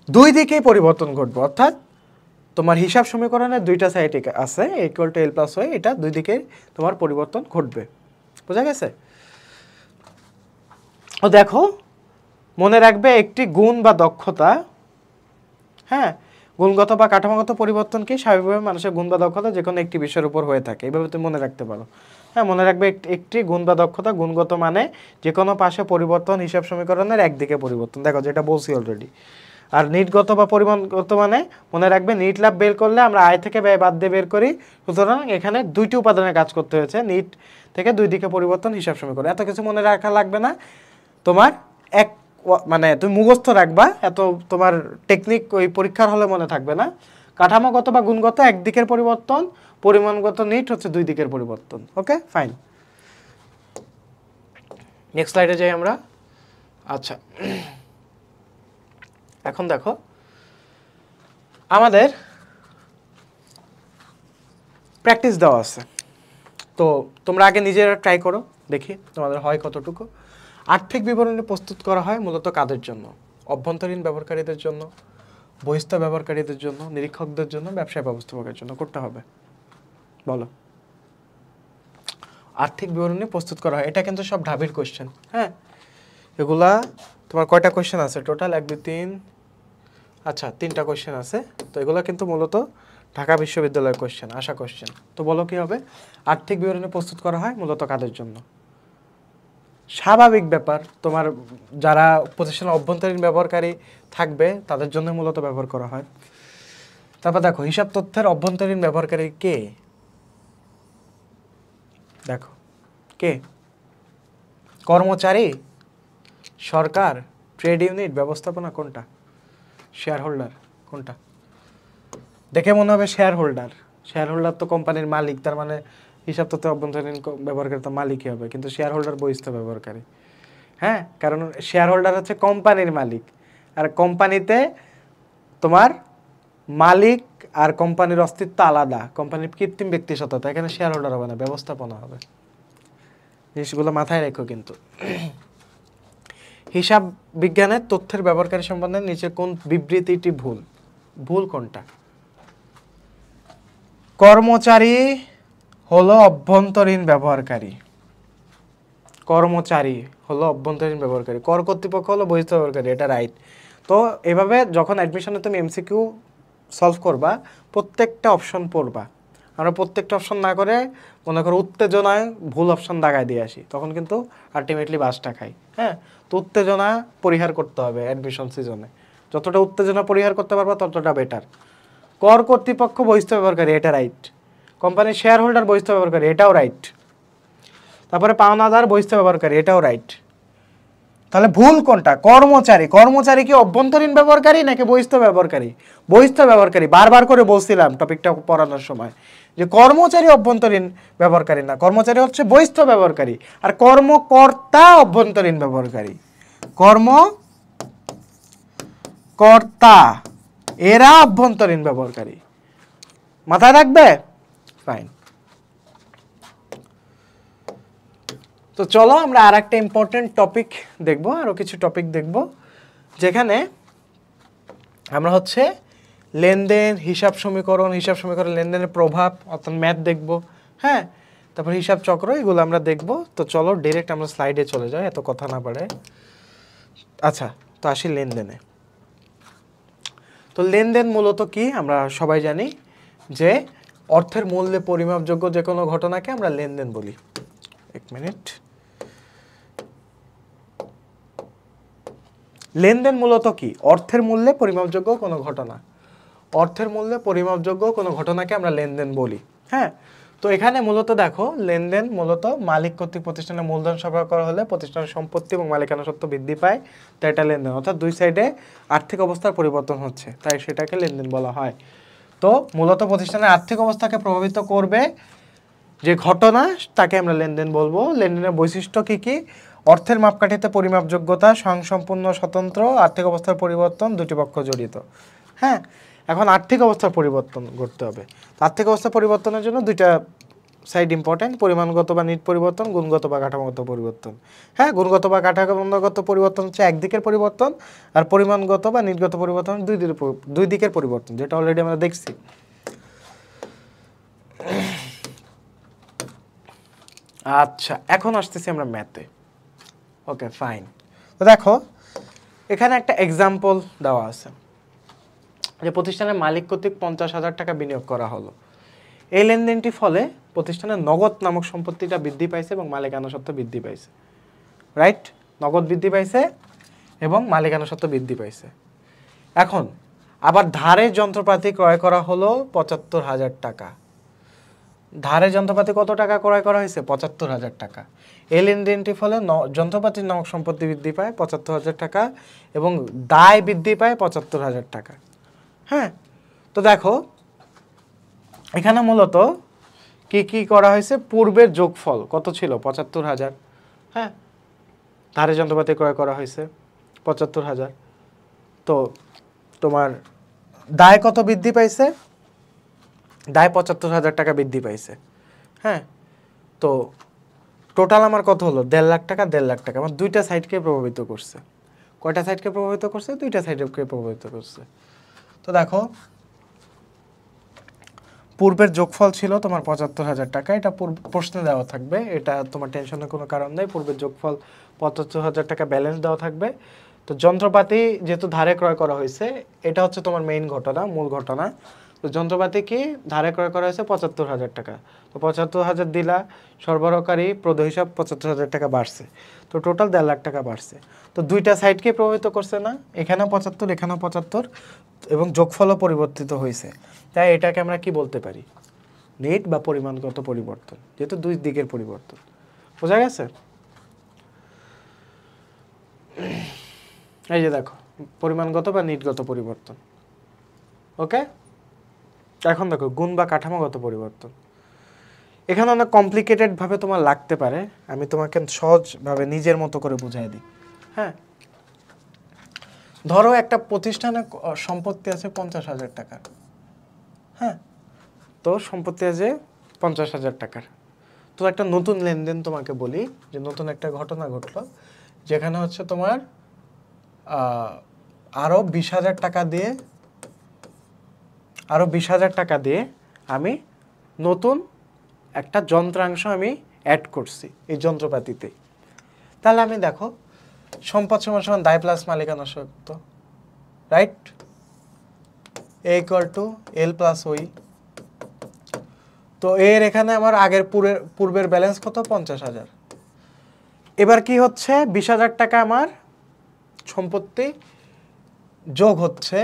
দুই দিকেই পরিবর্তন ঘটবে, অর্থাৎ তোমার হিসাব সমীকরণে দুইটা সাইড আছে, equal to L plus Y, এটা দুই দিকে তোমার পরিবর্তন ঘটবে। বোঝা গেছে? ও দেখো, মনে রাখবে একটি গুণ বা দক্ষতা, হ্যাঁ, গুণগত বা কাঠামোগত পরিবর্তন কি স্বাভাবিকভাবে মানুষের গুণ বা দক্ষতা যে কোনো একটি বিষয়ের উপর হয়ে থাকে, এইভাবে তুমি মনে রাখতে পারো। হ্যাঁ, মনে রাখবে একটি গুণ বা দক্ষতা, গুণগত মানে যে কোনো পাশে পরিবর্তন, হিসাব সমীকরণের একদিকে পরিবর্তন, দেখো যেটা বলছি অলরেডি। আর নিটগত বা পরিমাণগত মানে মনে রাখবে নিট লাভ বের করলে আমরা আয় থেকে ব্যয় বাদ দিয়ে বের করি, সুতরাং এখানে দুইটি উপাদানের কাজ করতে হয়েছে, নিট থেকে দুই দিকে পরিবর্তন, হিসাব সমীকরণ। এত কিছু মনে রাখা লাগবে না তোমার, এক মানে তুমি মুখস্থ রাখবা, এত তোমার টেকনিক ওই পরীক্ষার হলে মনে থাকবে না। কাঠামোগত বা গুণগত একদিকের পরিবর্তন, পরিমাণগত নিট হচ্ছে দুই দিকের পরিবর্তন। ওকে, ফাইন। নেক্সট স্লাইডে যাই আমরা। আচ্ছা, এখন দেখো আমাদের প্র্যাকটিস দেওয়া আছে, তো তোমরা আগে নিজেরা ট্রাই করো, দেখি তোমাদের হয় কতটুকু। আর্থিক বিবরণী প্রস্তুত করা হয় মূলত কাদের জন্য? অভ্যন্তরীণ ব্যবহারকারীদের জন্য, বহিস্থ ব্যবহারকারীদের জন্য, নিরীক্ষকদের জন্য, ব্যবসায় ব্যবস্থাপকের জন্য। করতে হবে, বলো। আর্থিক বিবরণী প্রস্তুত করা হয়, এটা কিন্তু সব ঢাবির কোশ্চেন। হ্যাঁ, এগুলা তোমার কয়টা কোশ্চেন আছে টোটাল? 1 2 3, আচ্ছা 3টা কোশ্চেন আছে। তো এগুলো কিন্তু মূলত ঢাকা বিশ্ববিদ্যালয়ের কোশ্চেন, আশা কোশ্চেন। তো বলো কি হবে? আর্থিক বিবরণী প্রস্তুত করা হয় মূলত কাদের জন্য? স্বাভাবিক ব্যাপার, তোমার যারা প্রতিষ্ঠানের অভ্যন্তরীণ ব্যবহারকারী থাকবে তাদের জন্য মূলত ব্যবহার করা হয়। তারপর দেখো হিসাব তথ্যের অভ্যন্তরীণ ব্যবহারকারী কে? দেখো কে? কর্মচারী, সরকার, ট্রেড ইউনিট, ব্যবস্থাপনা, কোনটা? শেয়ার হোল্ডার, কোনটা? দেখে মনে হবে শেয়ার হোল্ডার। শেয়ার হোল্ডার তো কোম্পানির মালিক, তার মানে হিসাব তথ্য অভ্যন্তরীণ ব্যবহারকারী তো মালিকই হবে, কিন্তু শেয়ার হোল্ডার বহিস্থ ব্যবহারকারী। হ্যাঁ, কারণ শেয়ার হোল্ডার হচ্ছে কোম্পানির মালিক, আর কোম্পানিতে তোমার মালিক আর কোম্পানির অস্তিত্ব আলাদা, কোম্পানির কৃত্রিম ব্যক্তি সত্তা, এখানে শেয়ার হোল্ডার হবে না, ব্যবস্থাপনা হবে। জিনিসগুলো মাথায় রেখো কিন্তু। হিসাব বিজ্ঞানের তথ্যের ব্যবহারকারী সম্বন্ধে নিচে কোন বিবৃতিটি ভুল? ভুল কোনটা? কর্মচারী হলো অভ্যন্তরীণ ব্যবহারকারী, কর্মচারী হলো অভ্যন্তরীণ ব্যবহারকারী, কর কর্তৃপক্ষ হলো বহিস্থ ব্যবহারকারী, এটা রাইট। তো এভাবে যখন অ্যাডমিশনে তুমি এমসিকিউ সলভ করবা, প্রত্যেকটা অপশন পড়বা। আমরা প্রত্যেকটা অপশন না করে মনে করো উত্তেজনায় ভুল অপশন দাগায় দিয়ে আসি, তখন কিন্তু আলটিমেটলি বাসটা খাই। হ্যাঁ, তো উত্তেজনা পরিহার করতে হবে অ্যাডমিশন সিজনে, যতটা উত্তেজনা পরিহার করতে পারবা ততটা বেটার। কর কর্তৃপক্ষ বহিস্থ ব্যবহারকারী, এটা রাইট। কোম্পানির শেয়ার হোল্ডার বহিস্থ ব্যবহারকারী, এটাও রাইট। তারপরে পাওনাদার বহিস্থ ব্যবহারকারী, এটাও রাইট। তাহলে ভুল কোনটা? কর্মচারী। কর্মচারী কি অভ্যন্তরীণ ব্যবহারকারী নাকি বহিস্থ ব্যবহারকারী? বহিস্থ ব্যবহারকারী। বারবার করে বলছিলাম টপিকটা পড়ানোর সময় যে কর্মচারী অভ্যন্তরীণ ব্যবহারকারী না, কর্মচারী হচ্ছে বহিস্থ ব্যবহারকারী, আর কর্মকর্তা অভ্যন্তরীণ ব্যবহারকারী। কর্মকর্তা এরা অভ্যন্তরীণ ব্যবহারকারী, মাথায় রাখবে। ফাইন। তো চলো আমরা আর একটা ইম্পর্টেন্ট টপিক দেখব, আরও কিছু টপিক দেখব, যেখানে আমরা হচ্ছে লেনদেন, হিসাব সমীকরণ, লেনদেনের প্রভাব অর্থাৎ ম্যাথ দেখব। হ্যাঁ, তারপর হিসাব চক্র, এগুলো আমরা দেখব। তো চলো ডিরেক্ট আমরা স্লাইডে চলে যাই, এত কথা না পারে। আচ্ছা, তো আসি লেনদেনে। তো লেনদেন মূলত কি? আমরা সবাই জানি যে অর্থের মূল্যে পরিমাপযোগ্য যে কোনো ঘটনাকে আমরা লেনদেন বলি। এক মিনিট। লেনদেন মূলত কি? অর্থের মূল্যে পরিমাপযোগ্য কোনো ঘটনা। অর্থের মূল্যে পরিমাপযোগ্য কোনো ঘটনাকে আমরা লেনদেন বলি। হ্যাঁ, তো এখানে মূলত দেখো লেনদেন মূলত মালিক কর্তৃক প্রতিষ্ঠানের মূলধন সরবরাহ করা হলে প্রতিষ্ঠানের সম্পত্তি এবং মালিকানা সত্ত্ব বৃদ্ধি পায়, তাই এটা লেনদেন। অর্থাৎ দুই সাইডে আর্থিক অবস্থার পরিবর্তন হচ্ছে, তাই সেটাকে লেনদেন বলা হয়। তো মূলত প্রতিষ্ঠানের আর্থিক অবস্থাকে প্রভাবিত করবে যে ঘটনা তাকে আমরা লেনদেন বলবো। লেনদেনের বৈশিষ্ট্য কি কি? অর্থের মাপকাঠিতে পরিমাপযোগ্যতা, স্বয়ংসম্পূর্ণ, স্বতন্ত্র, আর্থিক অবস্থার পরিবর্তন, দুটি পক্ষ জড়িত। হ্যাঁ, এখন আর্থিক অবস্থার পরিবর্তন করতে হবে। আর্থিক অবস্থা পরিবর্তনের জন্য দুইটা সাইড ইম্পর্টেন্ট, পরিমাণগত বা নিট পরিবর্তন, গুণগত বা কাঠামোগত পরিবর্তন। হ্যাঁ, গুণগত বা কাঠামোগত পরিবর্তন হচ্ছে একদিকের পরিবর্তন, আর পরিমাণগত বা নিটগত পরিবর্তন দুই দিকের পরিবর্তন, যেটা অলরেডি আমরা দেখছি। আচ্ছা, এখন আসতেছি আমরা ম্যাথে। ওকে, ফাইন। তো দেখো এখানে একটা এক্সাম্পল দেওয়া আছে যে প্রতিষ্ঠানের মালিক কর্তৃক 50,000 টাকা বিনিয়োগ করা হলো। এই লেনদেনটির ফলে প্রতিষ্ঠানের নগদ নামক সম্পত্তিটা বৃদ্ধি পাইছে এবং মালিকানা সত্ত্ব বৃদ্ধি পাইছে। রাইট, নগদ বৃদ্ধি পাইছে এবং মালিকানা সত্ত্ব বৃদ্ধি পাইছে। এখন আবার ধারের যন্ত্রপাতি ক্রয় করা হলো 75,000 টাকা। ধারের যন্ত্রপাতি কত টাকা ক্রয় করা হয়েছে? 75,000 টাকা। এই লেনদেনটির ফলে যন্ত্রপাতির নামক সম্পত্তি বৃদ্ধি পায় 75,000 টাকা এবং দায় বৃদ্ধি পায় 75,000 টাকা। হ্যাঁ, তো দেখো এখানে মূলত কি কি করা হয়েছে? পূর্বের যোগফল কত ছিল? 75,000। হ্যাঁ, ধারের যন্ত্রপাতি ক্রয় করা হয়েছে 75,000। তো তোমার দায় কত বৃদ্ধি পাইছে? দায় 75,000 টাকা বৃদ্ধি পাইছে। হ্যাঁ, তো টোটাল আমার কত হলো? 1.5 লাখ টাকা। 1.5 লাখ টাকা আমার দুইটা সাইডকে প্রভাবিত করছে। কয়টা সাইডকে প্রভাবিত করছে? দুইটা সাইডকে প্রভাবিত করছে। তো দেখো পূর্বের যোগফল ছিল তোমার 75,000 টাকা। এটা প্রশ্নে দেওয়া থাকবে, এটা তোমার টেনশনের কোনো কারণ নেই। পূর্বের যোগফল 75,000 টাকা ব্যালেন্স দেওয়া থাকবে। তো যন্ত্রপাতি যেহেতু ধারে ক্রয় করা হয়েছে, এটা হচ্ছে তোমার মেইন ঘটনা, মূল ঘটনা। তো যন্ত্রপাতি কি ধারে ক্রয় করা হয়েছে 75,000 টাকা। তো 75,000 দিলা, সরবরাহকারী প্রদ হিসাব 75,000 টাকা বাড়ছে। তো টোটাল 1.5 লাখ টাকা বাড়ছে। তো দুইটা সাইডকে প্রভাবিত করছে না? এখানেও 75, এখানেও 75 এবং যোগফলও পরিবর্তিত হয়েছে। তাই এটাকে আমরা কি বলতে পারি? নেট বা পরিমাণগত পরিবর্তন, যেহেতু দুই দিকের পরিবর্তন। বোঝা গেছে? এই যে দেখো পরিমাণগত বা নিটগত পরিবর্তন। ওকে, এখন দেখো গুণ বা কাঠামোগত পরিবর্তন। এখানে অনেক কমপ্লিকেটেড ভাবে তোমার লাগতে পারে, আমি তোমাকে সহজভাবে নিজের মতো করে বুঝাই দিই। হ্যাঁ, ধরো একটা প্রতিষ্ঠানে সম্পত্তি আছে 50,000 টাকার। হ্যাঁ, তো সম্পত্তি আছে 50,000 টাকার। তো একটা নতুন লেনদেন তোমাকে বলি, যে নতুন একটা ঘটনা ঘটলো, যেখানে হচ্ছে তোমার আরো 20,000 টাকা দিয়ে আমি নতুন একটা যন্ত্রাংশ আমি অ্যাড করছি এই যন্ত্রপাতিতে। তাহলে আমি দেখো সম্পদ সমান সমান দায় প্লাস মালিকানা সত্ত্ব, right? A equal to L plus OE. তো এর এখানে আমার আগের পূর্বের ব্যালেন্স কত? 50,000। এবার কি হচ্ছে? 20,000 টাকা আমার সম্পত্তি যোগ হচ্ছে,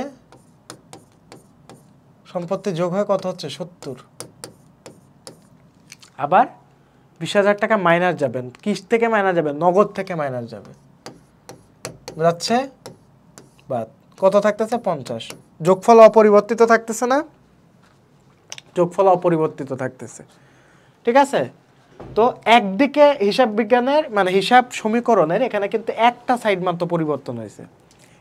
সম্পত্তি যোগ হয়ে কত হচ্ছে? 70। আবার 20,000 টাকা মাইনাস যাবেন। কিস থেকে মাইনাস যাবে? নগদ থেকে মাইনাস যাবে। বুঝাচ্ছে? বাদ কত থাকতেছে? 50। যোগফল অপরিবর্তিত থাকতেছে না? যোগফল অপরিবর্তিত থাকতেছে, ঠিক আছে? তো একদিকে হিসাব বিজ্ঞানের মানে হিসাব সমীকরণের এখানে কিন্তু একটা সাইড মাত্র পরিবর্তন হয়েছে।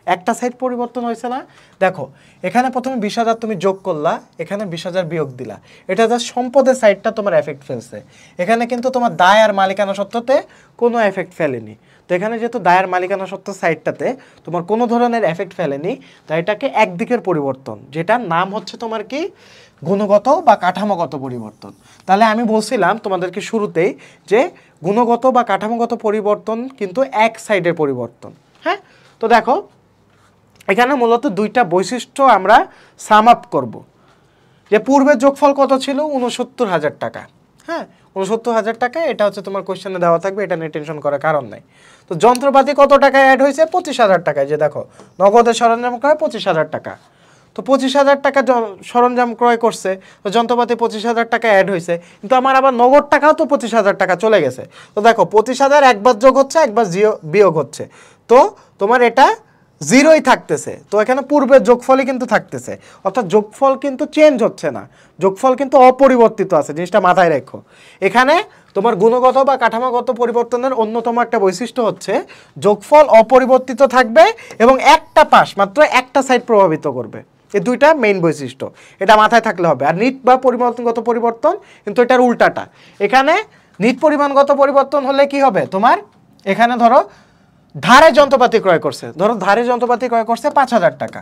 একটা সাইড পরিবর্তন হয়েছে না? দেখো এখানে প্রথমে 20,000 তুমি যোগ করলা, এখানে 20,000 বিয়োগ দিলা। এটা জাস্ট সম্পদের সাইডটা তোমার এফেক্ট ফেলছে। এখানে কিন্তু তোমার দায় আর মালিকানা সত্ত্বতে কোনো এফেক্ট ফেলেনি। তো এখানে যেহেতু দায় আর মালিকানা সত্ত্ব সাইডটাতে তোমার কোনো ধরনের এফেক্ট ফেলেনি, তাই এটাকে একদিকের পরিবর্তন, যেটার নাম হচ্ছে তোমার কি? গুণগত বা কাঠামোগত পরিবর্তন। তাহলে আমি বলছিলাম তোমাদেরকে শুরুতেই যে গুণগত বা কাঠামোগত পরিবর্তন কিন্তু এক সাইডের পরিবর্তন। হ্যাঁ, তো দেখো এখানে মূলত দুইটা বৈশিষ্ট্য আমরা সাম আপ করব। যে পূর্বের যোগফল কত ছিল? 69,000 টাকা। হ্যাঁ, 69,000 টাকা, এটা হচ্ছে তোমার কোশ্চেনে দেওয়া থাকবে, এটা নিয়ে টেনশন করার কারণ নাই। তো যন্ত্রপাতি কত টাকায় অ্যাড হয়েছে? 25,000 টাকায়। যে দেখো নগদের সরঞ্জাম ক্রয় 25,000 টাকা। তো 25,000 টাকা সরঞ্জাম ক্রয় করছে, তো যন্ত্রপাতি 25,000 টাকা অ্যাড হয়েছে, কিন্তু আমার আবার নগদ টাকাও তো 25,000 টাকা চলে গেছে। তো দেখো 25,000 একবার যোগ হচ্ছে, একবার বিয়োগ হচ্ছে। তো তোমার এটা জিরোই থাকতেছে, তো এখানে পূর্বের যোগফলই কিন্তু থাকতেছে, অর্থাৎ যোগফল কিন্তু চেঞ্জ হচ্ছে না, যোগফল কিন্তু অপরিবর্তিত আছে, জিনিসটা মাথায় রেখো। এখানে তোমার গুণগত বা কাঠামোগত পরিবর্তনের অন্যতম একটা বৈশিষ্ট্য হচ্ছে যোগফল অপরিবর্তিত থাকবে এবং একটা পাশ মাত্র একটা সাইড প্রভাবিত করবে, এই দুইটা মেইন বৈশিষ্ট্য, এটা মাথায় থাকলে হবে। আর নিট বা পরিমাণগত পরিবর্তন কিন্তু এটার উল্টাটা, এখানে নিট পরিমাণগত পরিবর্তন হলে কি হবে তোমার, এখানে ধরো ধারে যন্ত্রপাতি ক্রয় করছে, ধরো ধারে যন্ত্রপাতি ক্রয় করছে 5,000 টাকা,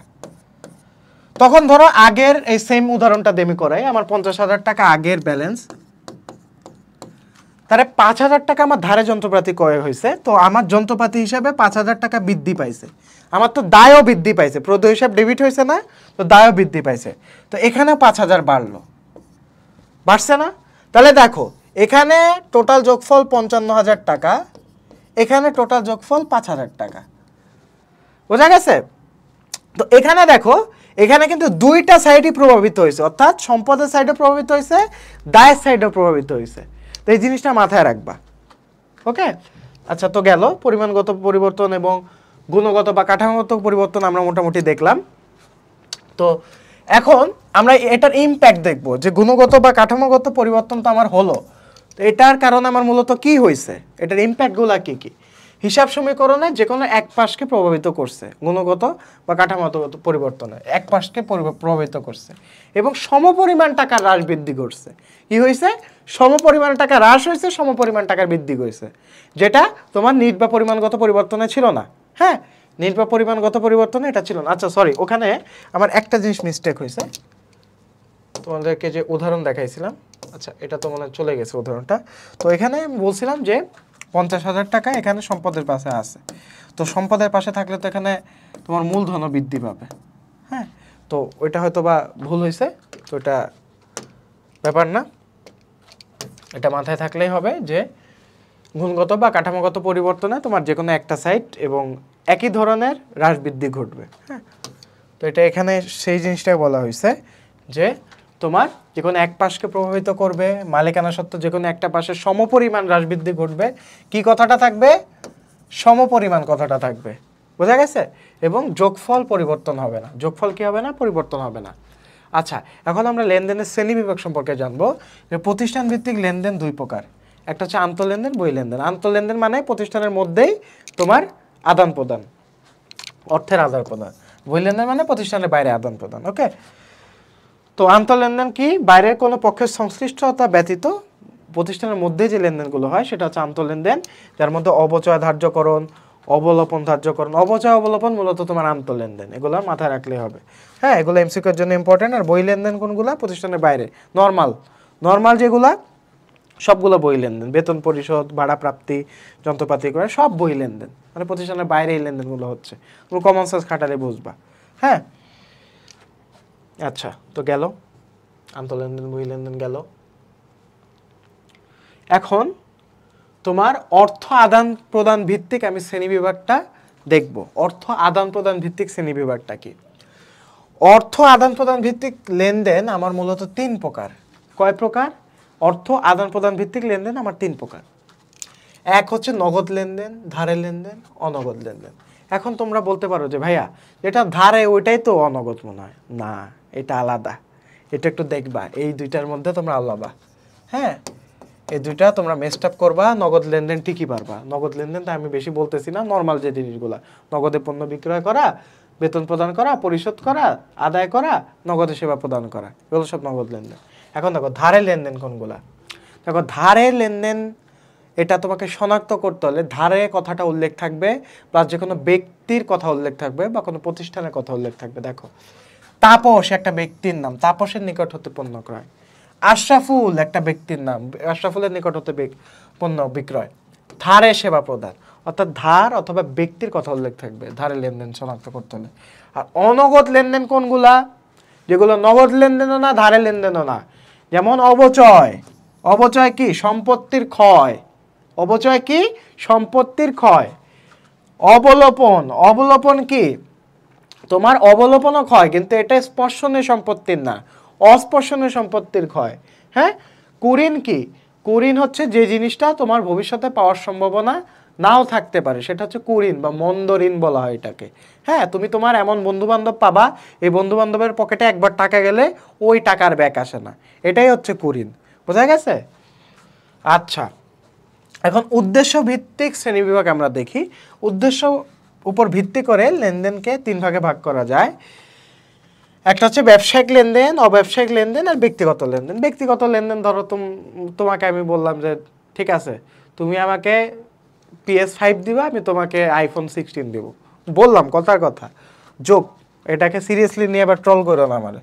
তখন ধরো আগের এই সেম উদাহরণটা দেমি করাই, আমার 50,000 টাকা আগের ব্যালেন্স, তাহলে 5,000 টাকা আমার ধারে যন্ত্রপাতি ক্রয় হয়েছে, তো আমার যন্ত্রপাতি হিসাবে 5,000 টাকা বৃদ্ধি পাইছে, আমার তো দায়ও বৃদ্ধি পাইছে, প্রদ হিসাব ডেবিট হয়েছে না, তো দায়ও বৃদ্ধি পাইছে, তো এখানেও 5,000 বাড়লো, বাড়ছে না? তাহলে দেখো এখানে টোটাল যোগফল 55,000 টাকা, এখানে টোটাল যোগফল 5,000 টাকা, বোঝা গেছে? তো এখানে দেখো এখানে কিন্তু দুইটা সাইডই প্রভাবিত হয়েছে, অর্থাৎ সম্পদের সাইডও প্রভাবিত হয়েছে, দায়ের সাইডও প্রভাবিত হয়েছে, তো এই জিনিসটা মাথায় রাখবা। ওকে, আচ্ছা, তো গেল পরিমাণগত পরিবর্তন এবং গুণগত বা কাঠামোগত পরিবর্তন আমরা মোটামুটি দেখলাম। তো এখন আমরা এটার ইমপ্যাক্ট দেখব, যে গুণগত বা কাঠামোগত পরিবর্তন তো আমার হলো, তো এটার কারণে আমার মূলত কি হয়েছে, এটার ইমপ্যাক্টগুলো কি কি। হিসাব সমীকরণে যে কোনো এক পাশকে প্রভাবিত করছে, গুণগত বা কাঠামোগত পরিবর্তনে এক পাশকে প্রভাবিত করছে এবং সমপরিমাণ টাকা হ্রাস বৃদ্ধি করছে। কি হয়েছে? সমপরিমাণ টাকা হ্রাস হয়েছে, সমপরিমাণ টাকার বৃদ্ধি হয়েছে, যেটা তোমার নিট বা পরিমাণগত পরিবর্তনে ছিল না। হ্যাঁ, নিট বা পরিমাণগত পরিবর্তনে এটা ছিল না। আচ্ছা সরি, ওখানে আমার একটা জিনিস মিস্টেক হয়েছে, তোমাদেরকে যে উদাহরণ দেখাইছিলাম, আচ্ছা এটা তো মনে চলে গেছে উদাহরণটা। তো এখানে বলছিলাম যে 50,000 টাকা এখানে সম্পদের পাশে আছে, তো সম্পদের পাশে থাকলে তো এখানে তোমার মূলধনও বৃদ্ধি পাবে। হ্যাঁ, তো ওইটা হয়তো বা ভুল হয়েছে, তো এটা ব্যাপার না, এটা মাথায় থাকলেই হবে যে গুণগত বা কাঠামোগত পরিবর্তনে তোমার যে কোনো একটা সাইড এবং একই ধরনের হ্রাস বৃদ্ধি ঘটবে। হ্যাঁ, তো এটা এখানে সেই জিনিসটাই বলা হয়েছে যে তোমার যে কোনো এক পাশকে প্রভাবিত করবে, মালিকানা সত্ত্ব যে কোনো একটা পাশে সমপরিমাণ হ্রাস বৃদ্ধি ঘটবে, কি কথাটা থাকবে? সমপরিমাণ কথাটা থাকবে, বোঝা গেছে? এবং যোগফল পরিবর্তন হবে না, যোগফল কি হবে না? পরিবর্তন হবে না। আচ্ছা, এখন আমরা লেনদেনের শ্রেণী বিভাগ সম্পর্কে জানবো, যে প্রতিষ্ঠান ভিত্তিক লেনদেন দুই প্রকার, একটা হচ্ছে আন্তঃলেনদেন, বই লেনদেন। আন্তঃলেনদেন মানে প্রতিষ্ঠানের মধ্যেই তোমার আদান প্রদান, অর্থের আদান প্রদান। বই লেনদেন মানে প্রতিষ্ঠানের বাইরে আদান প্রদান। ওকে, তো আন্তঃলেনদেন কি? বাইরের কোনো পক্ষের সংশ্লিষ্টতা ব্যতীত প্রতিষ্ঠানের মধ্যে যে লেনদেনগুলো হয় সেটা হচ্ছে আন্তঃলেনদেন, যার মধ্যে অবচয় ধার্যকরণ, অবলোপন ধার্যকরণ, অবচয় অবলোপন মূলত তোমার আন্তঃলেনদেন, এগুলো মাথায় রাখলে হবে। হ্যাঁ, এগুলো এমসিকিউর জন্য ইম্পর্টেন্ট। আর বই লেনদেন কোনগুলো? প্রতিষ্ঠানের বাইরে নর্মাল যেগুলা সবগুলো বই লেনদেন, বেতন পরিশোধ, ভাড়া প্রাপ্তি, যন্ত্রপাতি করে সব বই লেনদেন, মানে প্রতিষ্ঠানের বাইরে এই লেনদেনগুলো হচ্ছে, তুমি কমন সেন্স খাটালে বুঝবা। হ্যাঁ, আচ্ছা, তো গেল আন্তঃলেনদেন, বই লেনদেন গেল। এখন তোমার অর্থ আদান প্রদান ভিত্তিক আমি শ্রেণী বিভাগটা দেখব। অর্থ আদান প্রদান ভিত্তিক শ্রেণী বিভাগটা কি? অর্থ আদান প্রদান ভিত্তিক লেনদেন আমার মূলত তিন প্রকার। কয় প্রকার? অর্থ আদান প্রদান ভিত্তিক লেনদেন আমার তিন প্রকার। এক হচ্ছে নগদ লেনদেন, ধারে লেনদেন, অনগদ লেনদেন। এখন তোমরা বলতে পারো যে ভাইয়া যেটা ধারে ওইটাই তো অনগদ মনে হয়। না, এটা আলাদা, এটা একটু দেখবা, এই দুইটার মধ্যে তোমরা আলাদা। হ্যাঁ, এই দুইটা তোমরা মেস্ট আপ করবা, নগদ লেনদেন ঠিকই পারবা। নগদ লেনদেনটা আমি বেশি বলতেছি না, নর্মাল যে জিনিসগুলা, নগদে পণ্য বিক্রয় করা, বেতন প্রদান করা, পরিশোধ করা, আদায় করা, নগদে সেবা প্রদান করা, এগুলো সব নগদ লেনদেন। এখন দেখো ধারে লেনদেন কোনগুলা। দেখো ধারে লেনদেন এটা তোমাকে শনাক্ত করতে হলে ধারে কথাটা উল্লেখ থাকবে, প্লাস যে কোনো ব্যক্তির কথা উল্লেখ থাকবে বা কোনো প্রতিষ্ঠানের কথা উল্লেখ থাকবে। দেখো তাপস একটা ব্যক্তির নাম, তাপসের নিকট হতে পণ্য ক্রয়। আশরাফুল একটা ব্যক্তির নাম, আশরাফুলের নিকট হতে পণ্য বিক্রয়। ধারে সেবা প্রদান, অর্থাৎ ধার অথবা ব্যক্তির কথা উল্লেখ থাকবে ধারে লেনদেন শনাক্ত করতে হলে। আর অনগদ লেনদেন কোনগুলা? যেগুলো নগদ লেনদেনও না, ধারে লেনদেনও না। যেমন অবচয়। অবচয় কি? সম্পত্তির ক্ষয়। অবচয় কি? সম্পত্তির ক্ষয়। অবলোপন। অবলোপন কি? তোমার অবলোপনও ক্ষয়, কিন্তু এটা স্পর্শনীয় সম্পত্তির না, অস্পর্শনীয় সম্পত্তির ক্ষয়। হ্যাঁ, কুঋণ কি? কুঋণ হচ্ছে যে জিনিসটা তোমার ভবিষ্যতে পাওয়ার সম্ভাবনা নাও থাকতে পারে, সেটা হচ্ছে কুঋণ বা মন্দ ঋণ বলা হয় এটাকে। হ্যাঁ, তুমি তোমার এমন বন্ধু বান্ধব পাবা, এই বন্ধু বান্ধবের পকেটে একবার টাকা গেলে ওই টাকার ব্যাক আসে না, এটাই হচ্ছে কুঋণ। বোঝা গেছে? আচ্ছা, এখন উদ্দেশ্য ভিত্তিক শ্রেণীবিভাগ আমরা দেখি। উদ্দেশ্য উপর ভিত্তি করে লেনদেনকে 3 ভাগে ভাগ করা যায়। একটা হচ্ছে ব্যবসায়িক লেনদেন, অব্যবসায়িক লেনদেন আর ব্যক্তিগত লেনদেন। ব্যক্তিগত লেনদেন ধরো তোমাকে আমি বললাম যে ঠিক আছে তুমি আমাকে PS5 দিবা, আমি তোমাকে iPhone 16 দিব, বললাম কথার কথা, যোগ, এটাকে সিরিয়াসলি নিয়ে আবার ট্রল করো না আমারে।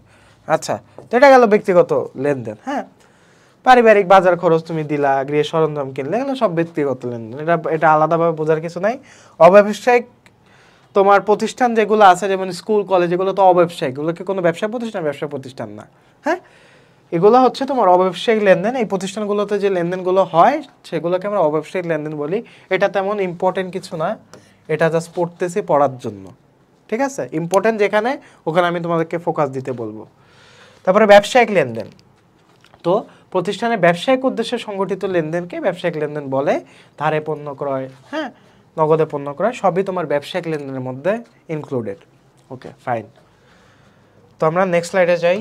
আচ্ছা, তো এটা গেল ব্যক্তিগত লেনদেন। হ্যাঁ, পারিবারিক বাজার খরচ তুমি দিলা, গৃহ সরঞ্জাম কিনলে, এগুলো সব ব্যক্তিগত লেনদেন, এটা আলাদাভাবে বোঝার কিছু নাই। অব্যবসায়িক তোমার প্রতিষ্ঠান যেগুলো আছে, যেমন স্কুল কলেজ, এগুলো তো অব্যবসায়িক, এগুলো কি কোনো ব্যবসা প্রতিষ্ঠান? ব্যবসা প্রতিষ্ঠান না। হ্যাঁ, এগুলো হচ্ছে তোমার অব্যবসায়িক লেনদেন। এই প্রতিষ্ঠানগুলোতে যে লেনদেনগুলো হয় সেগুলোকে আমরা অব্যবসায়িক লেনদেন বলি। এটা তেমন ইম্পর্টেন্ট কিছু না, এটা জাস্ট পড়তেছি পড়ার জন্য, ঠিক আছে? ইম্পর্টেন্ট যেখানে ওখানে আমি তোমাদেরকে ফোকাস দিতে বলবো। তারপরে ব্যবসায়িক লেনদেন, তো প্রতিষ্ঠানের ব্যবসায়িক উদ্দেশ্যে সংগঠিত লেনদেনকে ব্যবসায়িক লেনদেন বলে। ধারে পণ্য ক্রয়, হ্যাঁ, নগদে পণ্য ক্রয়, সবই তোমার ব্যবসায়িক লেনদেনের মধ্যে ইনক্লুডেড। ওকে, ফাইন। তো আমরা নেক্সট স্লাইডে যাই।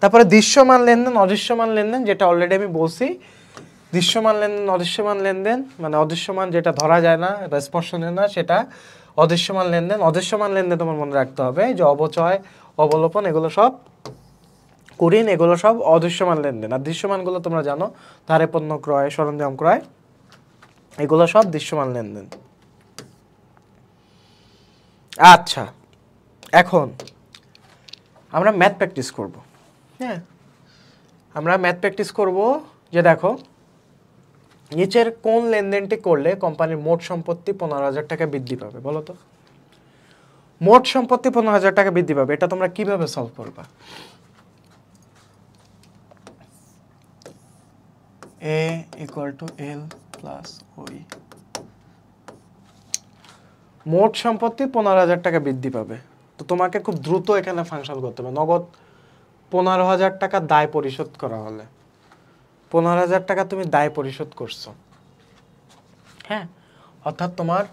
তারপরে দৃশ্যমান লেনদেন, অদৃশ্যমান লেনদেন, যেটা অলরেডি আমি বলছি। দৃশ্যমান লেনদেন, অদৃশ্যমান লেনদেন, মানে অদৃশ্যমান যেটা ধরা যায় না বা স্পর্শনীয় না, সেটা অদৃশ্যমান লেনদেন। অদৃশ্যমান লেনদেন তোমার মনে রাখতে হবে যে অবচয়, অবলোপন, এগুলো সব কুঋণ, এগুলো সব অদৃশ্যমান লেনদেন। আর দৃশ্যমানগুলো তোমরা জানো, ধারে পণ্য ক্রয়, সরঞ্জাম ক্রয়, এগুলো সব দৃশ্যমান লেনদেন। আচ্ছা, এখন আমরা ম্যাথ প্র্যাকটিস করব। হ্যাঁ, আমরা ম্যাথ প্র্যাকটিস করব যে দেখো নিচের কোন লেনদেনটি করলে কোম্পানির মোট সম্পত্তি 15,000 টাকা বৃদ্ধি পাবে? বলো তো, মোট সম্পত্তি 15,000 টাকা বৃদ্ধি পাবে, এটা তোমরা কিভাবে সলভ করবা? A = L + OE, মোট সম্পত্তি 15,000 টাকা বৃদ্ধি পাবে। তো তোমাকে খুব দ্রুত এখানে ফাংশন করতে হবে। নগদ 15,000 টাকা দায় পরিশোধ করা হলে, 15,000 টাকা তুমি দায় পরিশোধ করছো, হ্যাঁ, অর্থাৎ তোমার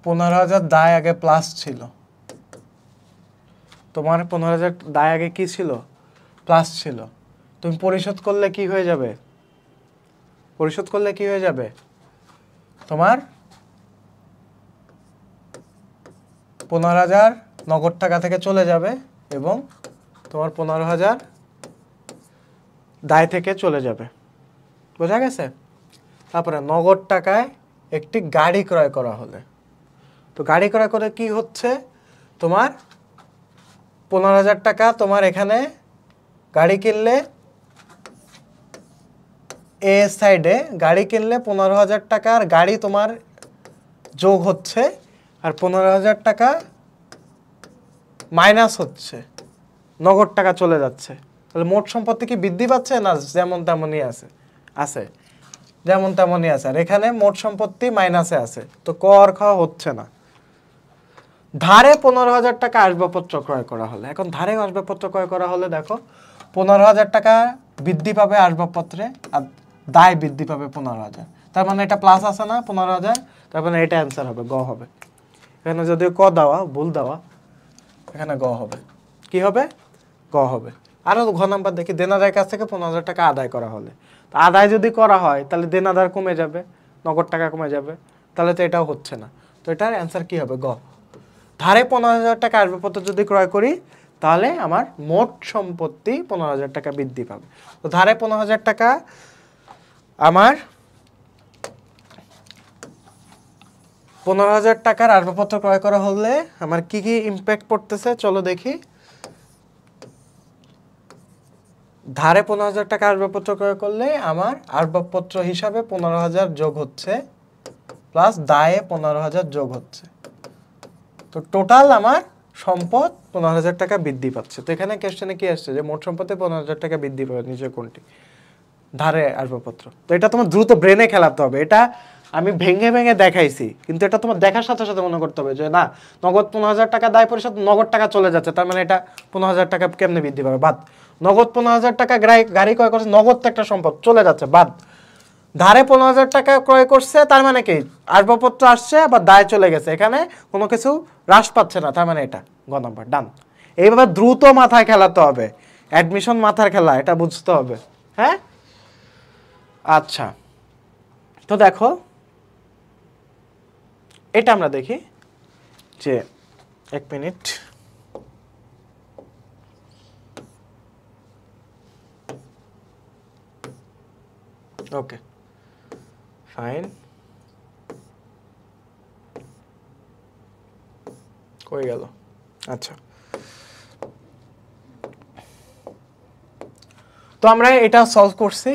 15,000 দায় আগে প্লাস ছিল, তোমার 15,000 দায় আগে কি ছিল? প্লাস ছিল। তুমি পরিশোধ করলে কি হয়ে যাবে? পরিশোধ করলে কি হয়ে যাবে? তোমার 15,000 নগদ টাকা থেকে চলে যাবে এবং তোমার 15,000 দায় থেকে চলে যাবে। বোঝা গেছে? তারপরে নগদ টাকায় একটি গাড়ি ক্রয় করা হলে, তো গাড়ি ক্রয় করে কি হচ্ছে? তোমার 15,000 টাকা তোমার এখানে গাড়ি কিনলে, এ সাইডে গাড়ি কিনলে 15,000 টাকার গাড়ি তোমার যোগ হচ্ছে, আর 15,000 টাকা মাইনাস হচ্ছে, নগদ টাকা চলে যাচ্ছে। তাহলে মোট সম্পত্তি কি বৃদ্ধি পাচ্ছে? না, যেমন তেমনই আছে, যেমন তেমনই আছে। আর এখানে মোট সম্পত্তি মাইনাসে আছে, তো কর খাওয়া হচ্ছে না। ধারে 15,000 টাকা আসবাবপত্র ক্রয় করা হলে, এখন ধারে আসবাবপত্র ক্রয় করা হলে দেখো 15,000 টাকা বৃদ্ধি পাবে আসবাবপত্রে, আর দায় বৃদ্ধি পাবে 15,000। তার মানে এটা প্লাস আছে না 15,000, তার মানে এটা অ্যান্সার হবে, গ হবে। এখানে যদিও ক দেওয়া, ভুল দেওয়া, এখানে গ হবে। কি হবে? গ হবে। আরও ঘ নাম্বার দেখি, দেনাদারের কাছ থেকে 15,000 টাকা আদায় করা হলে, তো আদায় যদি করা হয় তাহলে দেনাদার কমে যাবে, নগদ টাকা কমে যাবে, তাহলে তো এটাও হচ্ছে না। তো এটার অ্যান্সার কি হবে? গ। ধারে 15,000 টাকা আসবাবপত্র যদি ক্রয় করি তাহলে আমার মোট সম্পত্তি 15,000 টাকা বৃদ্ধি পাবে। তো ধারে 15,000 টাকা, আমার 15,000 টাকার আসবাবপত্র ক্রয় করা হলে আমার কি কি ইম্প্যাক্ট পড়তেছে চলো দেখি। ধারে 15,000 টাকা আসবাবপত্র ক্রয় করলে আমার আসবাবপত্র হিসাবে 15,000 যোগ হচ্ছে, প্লাস দায়ে 15,000 যোগ হচ্ছে, তো টোটাল আমার সম্পদ 15,000 টাকা বৃদ্ধি পাচ্ছে। তো এখানে কোশ্চেনে কি আসছে যে মোট সম্পদে 15,000 টাকা বৃদ্ধি পাবে, নিচে কোনটি? ধারে আসবাবপত্র। তো এটা তোমার দ্রুত ব্রেনে খেলাতে হবে। এটা আমি ভেঙে ভেঙে দেখাইছি, কিন্তু এটা তোমার দেখার সাথে সাথে মনে করতে হবে যে না, নগদ 15,000 টাকা দায় পরিশোধ, নগদ টাকা চলে যাচ্ছে, তার মানে এটা 15,000 টাকা কেমনে বৃদ্ধি পাবে? বাদ। নগদ 15,000 টাকা গাড়ি ক্রয় করছে, নগদ তো একটা সম্পদ চলে যাচ্ছে, বাদ। ধারে 15,000 টাকা ক্রয় করছে, তার মানে কি আসবাবপত্র আসছে আবার দায় চলে গেছে, এখানে কোনো কিছু হ্রাস পাচ্ছে না, তার মানে এটা গ নাম্বার ডান। এইভাবে দ্রুত মাথায় খেলাতে হবে, অ্যাডমিশন মাথার খেলা, এটা বুঝতে হবে। হ্যাঁ আচ্ছা, তো দেখো এটা আমরা দেখি যে 1 মিনিট, ওকে ফাইন, কই গেল? আচ্ছা, তো আমরা এটা সলভ করছি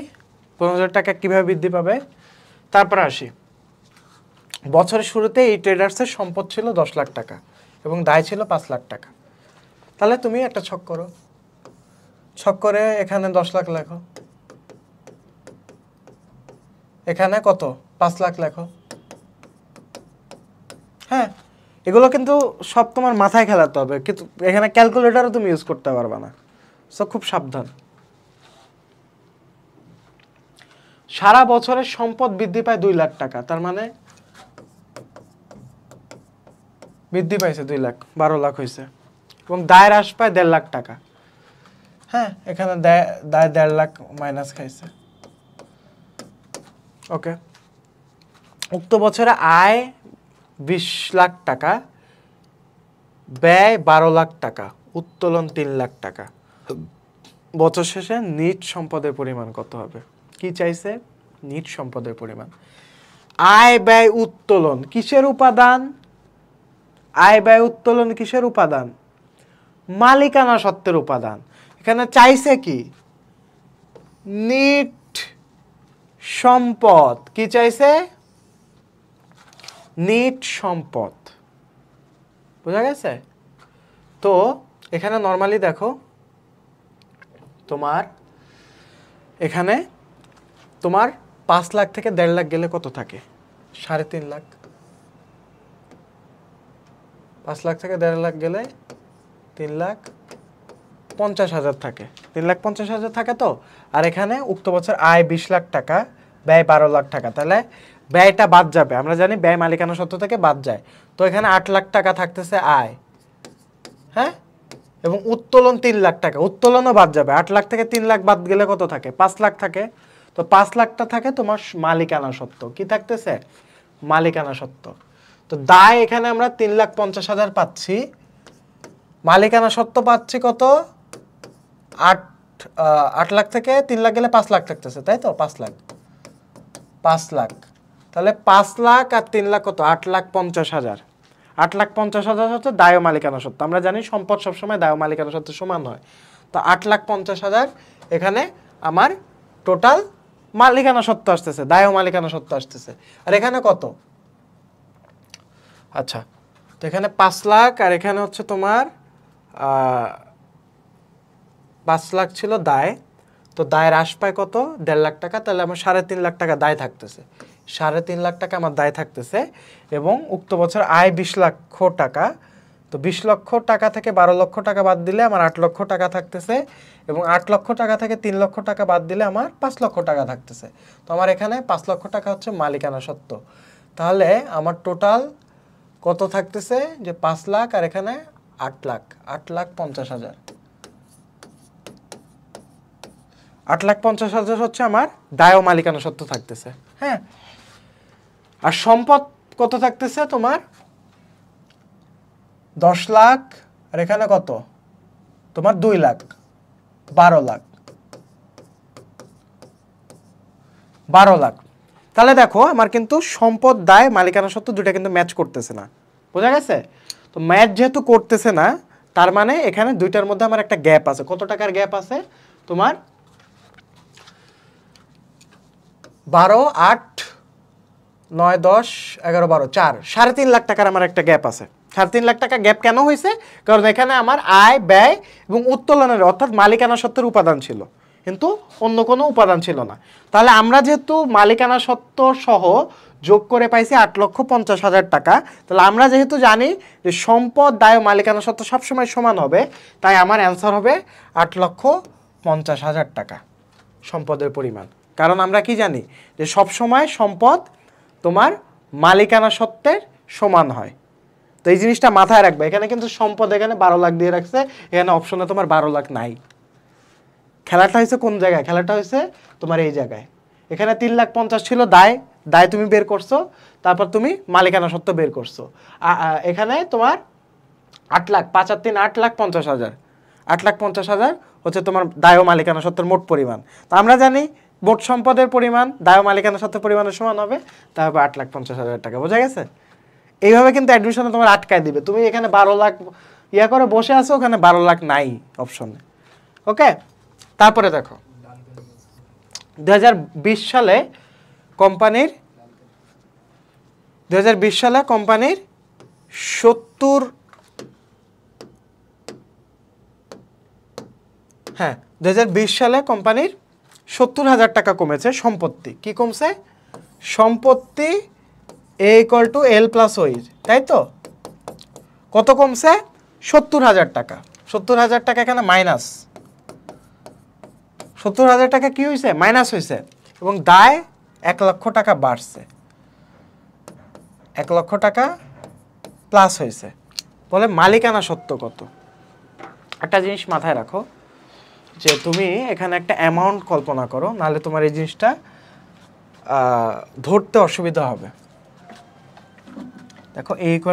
15,000 টাকা কিভাবে বৃদ্ধি পাবে। তারপর আসি, বছরের শুরুতে এই ট্রেডার্সের সম্পদ ছিল 10 লাখ টাকা এবং দায় ছিল 5 লাখ টাকা। তাহলে তুমি একটা ছক করো, ছক করে এখানে 10 লাখ লেখো, এখানে কত 5 লাখ লেখো। হ্যাঁ, এগুলো কিন্তু সব তোমার মাথায় খেলাতে হবে, কিন্তু এখানে ক্যালকুলেটরও তুমি ইউজ করতে পারবে না, সো খুব সাবধান। সারা বছরের সম্পদ বৃদ্ধি পায় 2 লাখ টাকা, তার মানে বৃদ্ধি পাইছে 2 লাখ, 12 লাখ হয়েছে, এবং দায় হ্রাস পায় 1.5 লাখ টাকা। হ্যাঁ, এখানে দায় 1.5 লাখ মাইনাস খাইছে। ওকে, উক্ত বছরে আয় 20 লাখ টাকা, ব্যয় 12 লাখ টাকা, উত্তোলন 3 লাখ টাকা। বছর শেষে নিট সম্পদের পরিমাণ কত হবে? কি চাইছে? নিট সম্পদের পরিমাণ। আয় ব্যয় উত্তোলন কিসের উপাদান? আয় ব্যয় উত্তোলন কিসের উপাদান? মালিকানা সত্ত্বের উপাদান। এখানে চাইছে কি? নিট সম্পদ। কি চাইছে? নিট সম্পদ। বোঝা গেছে? তো এখানে নরমালি দেখো, তোমার এখানে তোমার 5 লাখ থেকে 1.5 লাখ গেলে কত থাকে? 3.5 লাখ। 5 লাখ থেকে 1.5 লাখ গেলে 3,50,000 থাকে। 3,50,000 থাকে তো। আর এখানে উক্ত বছর আয় 20 লাখ টাকা, ব্যয় 12 লাখ টাকা। তাহলে ব্যয়টা বাদ যাবে, আমরা জানি ব্যয় মালিকানা সত্ত্ব থেকে বাদ যায়। তো এখানে 8 লাখ টাকা থাকতেছে আয়, হ্যাঁ, এবং উত্তোলন 3 লাখ টাকা, উত্তোলনও বাদ যাবে। 8 লাখ থেকে 3 লাখ বাদ গেলে কত থাকে? 5 লাখ থাকে। তো 5 লাখটা থাকে তোমার মালিকানা সত্ত্ব। কি থাকতেছে? মালিকানা সত্ত্ব। তো দায় এখানে আমরা 3,50,000 পাচ্ছি, মালিকানা সত্ত্ব পাচ্ছি কত? 8 লাখ থেকে 3 লাখ গেলে 5 লাখ থাকতেছে, তাই তো? 5 লাখ, 5 লাখ। তাহলে 5 লাখ আর 3 লাখ কত? 8,50,000। 8,50,000 হচ্ছে দায় ও মালিকানা সত্ত্ব। আমরা জানি সম্পদ সবসময় দায় ও মালিকানা সত্ত্ব সমান হয়। তো 8,50,000 এখানে আমার টোটাল মালিকানা সত্ত্ব আসতেছে, দায় ও মালিকানা সত্ত্ব আসতেছে। আর এখানে কত? আচ্ছা, তো এখানে 5 লাখ আর এখানে হচ্ছে তোমার 5 লাখ ছিল দায়। তো দায় হ্রাস পায় কত? 1.5 লাখ টাকা। তাহলে আমার 3.5 লাখ টাকা দায় থাকতেছে, 3.5 লাখ টাকা আমার দায় থাকতেছে। এবং উক্ত বছর আয় 20 লক্ষ টাকা। তো 20 লক্ষ টাকা থেকে 12 লক্ষ টাকা বাদ দিলে আমার 8 লক্ষ টাকা থাকতেছে, এবং 8 লক্ষ টাকা থেকে 3 লক্ষ টাকা বাদ দিলে আমার 5 লক্ষ টাকা থাকতেছে। তো আমার এখানে 5 লক্ষ টাকা হচ্ছে মালিকানা সত্ত্ব। তাহলে আমার টোটাল কত থাকতেছে? যে 5 লাখ আর এখানে 8 লাখ, 8,50,000। 8,50,000 হচ্ছে আমার দায় ও মালিকানা সত্ত্ব থাকতেছে। হ্যাঁ, আর সম্পদ কত থাকতেছে তোমার? 10 লাখ আর এখানে কত? তোমার 2 লাখ, 12 লাখ, 12 লাখ। তাহলে দেখো আমার কিন্তু সম্পদ, দায়, মালিকানা সত্ত্ব দুটো কিন্তু ম্যাচ করতেছে না। বোঝা গেছে? তো ম্যাচ যেহেতু করতেছে না, তার মানে এখানে দুইটার মধ্যে আমার একটা গ্যাপ আছে। কত টাকার গ্যাপ আছে? তোমার 12, 8, 9, 10, 11, 12, 4, 3.5 লাখ টাকার আমার একটা গ্যাপ আছে। 3.5 লাখ টাকা গ্যাপ কেন হয়েছে? কারণ এখানে আমার আয়, ব্যয় এবং উত্তোলনের অর্থাৎ মালিকানা সত্ত্বের উপাদান ছিল, কিন্তু অন্য কোনো উপাদান ছিল না। তাহলে আমরা যেহেতু মালিকানা সত্ত্ব সহ যোগ করে পাইছি 8,50,000 টাকা, তাহলে আমরা যেহেতু জানি যে সম্পদ, দায় ও মালিকানা সত্ত্ব সবসময় সমান হবে, তাই আমার অ্যান্সার হবে 8,50,000 টাকা সম্পদের পরিমাণ। কারণ আমরা কি জানি যে সব সময় সম্পদ তোমার মালিকানা সত্ত্বের সমান হয়। তো এই জিনিসটা মাথায় রাখবে। এখানে কিন্তু সম্পদ এখানে 12 লাখ দিয়ে রাখছে, এখানে অপশনে তোমার 12 লাখ নাই। খেলাটা হয়েছে কোন জায়গায়? খেলাটা হয়েছে তোমার এই জায়গায়। এখানে 3,50,000 ছিল দায়, দায় তুমি বের করছো, তারপর তুমি মালিকানা সত্ত্ব বের করছো। এখানে তোমার 8 লাখ, 5 আর 3 8,50,000, 8,50,000 হচ্ছে তোমার দায় ও মালিকানা সত্ত্বের মোট পরিমাণ। তো আমরা জানি মোট সম্পদের পরিমাণ দায় ও মালিকানা সত্ত্বের পরিমাণের সমান হবে, তারপর 8,50,000 টাকা। বোঝা গেছে? এইভাবে কিন্তু অ্যাডমিশনে তোমার আটকায় দিবে। তুমি এখানে 12 লাখ ইয়া করে বসে আছো, ওখানে 12 লাখ নাই অপশনে। ওকে, তারপরে দেখো 2020 সালে কোম্পানির 70 হ্যাঁ 2020 সালে কোম্পানির 70,000 টাকা কমেছে সম্পত্তি। কি কমছে? সম্পত্তি A = L+O, তাই তো? কত কমছে? 70,000 টাকা। 70,000 টাকা এখানে মাইনাস, 70,000 টাকা কি হয়েছে? মাইনাস হয়েছে। এবং দায় 1 লক্ষ টাকা বাড়ছে, 1 লক্ষ টাকা প্লাস হয়েছে। বলে মালিকানা সত্ত্ব কত? একটা জিনিস মাথায় রাখো যে তুমি এখানে একটা অ্যামাউন্ট কল্পনা করো, নাহলে তোমার এই জিনিসটা ধরতে অসুবিধা হবে। দেখো A =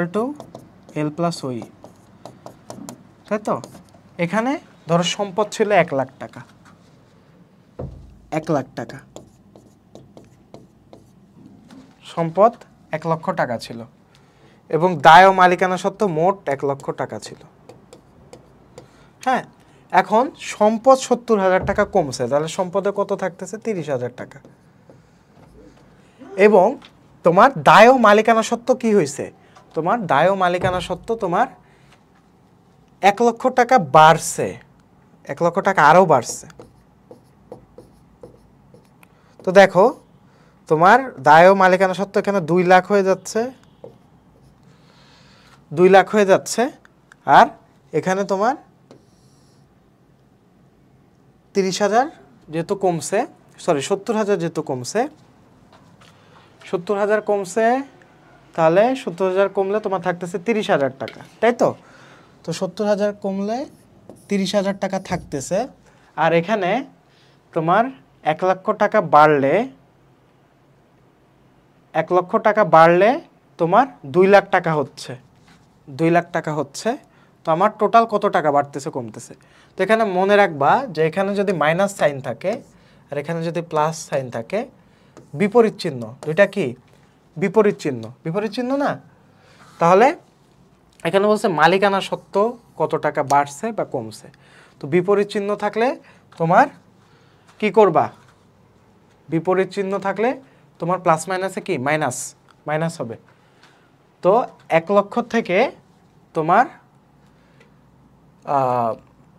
L+O, তাই তো? এখানে ধরো সম্পদ ছিল 1 লাখ টাকা, 1 লাখ টাকা সম্পদ 1 লক্ষ টাকা ছিল, এবং দায় ও মালিকানা সত্ত্ব মোট 1 লক্ষ টাকা ছিল। হ্যাঁ, এখন সম্পদ 70,000 টাকা কমছে, তাহলে সম্পদে কত থাকতেছে? 30,000 টাকা। এবং তোমার দায় ও মালিকানা সত্ত্ব কি হয়েছে? তোমার দায় ও মালিকানা সত্ত্ব তোমার 1 লক্ষ টাকা বাড়ছে, 1 লক্ষ টাকা আরও বাড়ছে। তো দেখো তোমার দায় ও মালিকানা সত্ত্ব এখানে 2 লাখ হয়ে যাচ্ছে, 2 লাখ হয়ে যাচ্ছে। আর এখানে তোমার 30,000 যেহেতু কমছে, সরি 70,000 যেহেতু কমছে, 70,000 কমছে, তাহলে 70,000 কমলে তোমার থাকতেছে 30,000 টাকা, তাই তো? তো 70,000 কমলে 30,000 টাকা থাকতেছে। আর এখানে তোমার 1 লক্ষ টাকা বাড়লে, 1 লক্ষ টাকা বাড়লে তোমার 2 লাখ টাকা হচ্ছে, 2 লাখ টাকা হচ্ছে। তো আমার টোটাল কত টাকা বাড়তেছে কমতেছে? তো এখানে মনে রাখবা যে এখানে যদি মাইনাস সাইন থাকে আর এখানে যদি প্লাস সাইন থাকে, বিপরীত চিহ্ন, দুইটা কি বিপরীত চিহ্ন, বিপরীত চিহ্ন না? তাহলে এখানে বলছে মালিকানা সত্ত্ব কত টাকা বাড়ছে বা কমছে। তো বিপরীত চিহ্ন থাকলে তোমার কি করবা? বিপরীত চিহ্ন থাকলে তোমার প্লাস মাইনাসে কি মাইনাস, মাইনাস হবে। তো 1 লক্ষ থেকে তোমার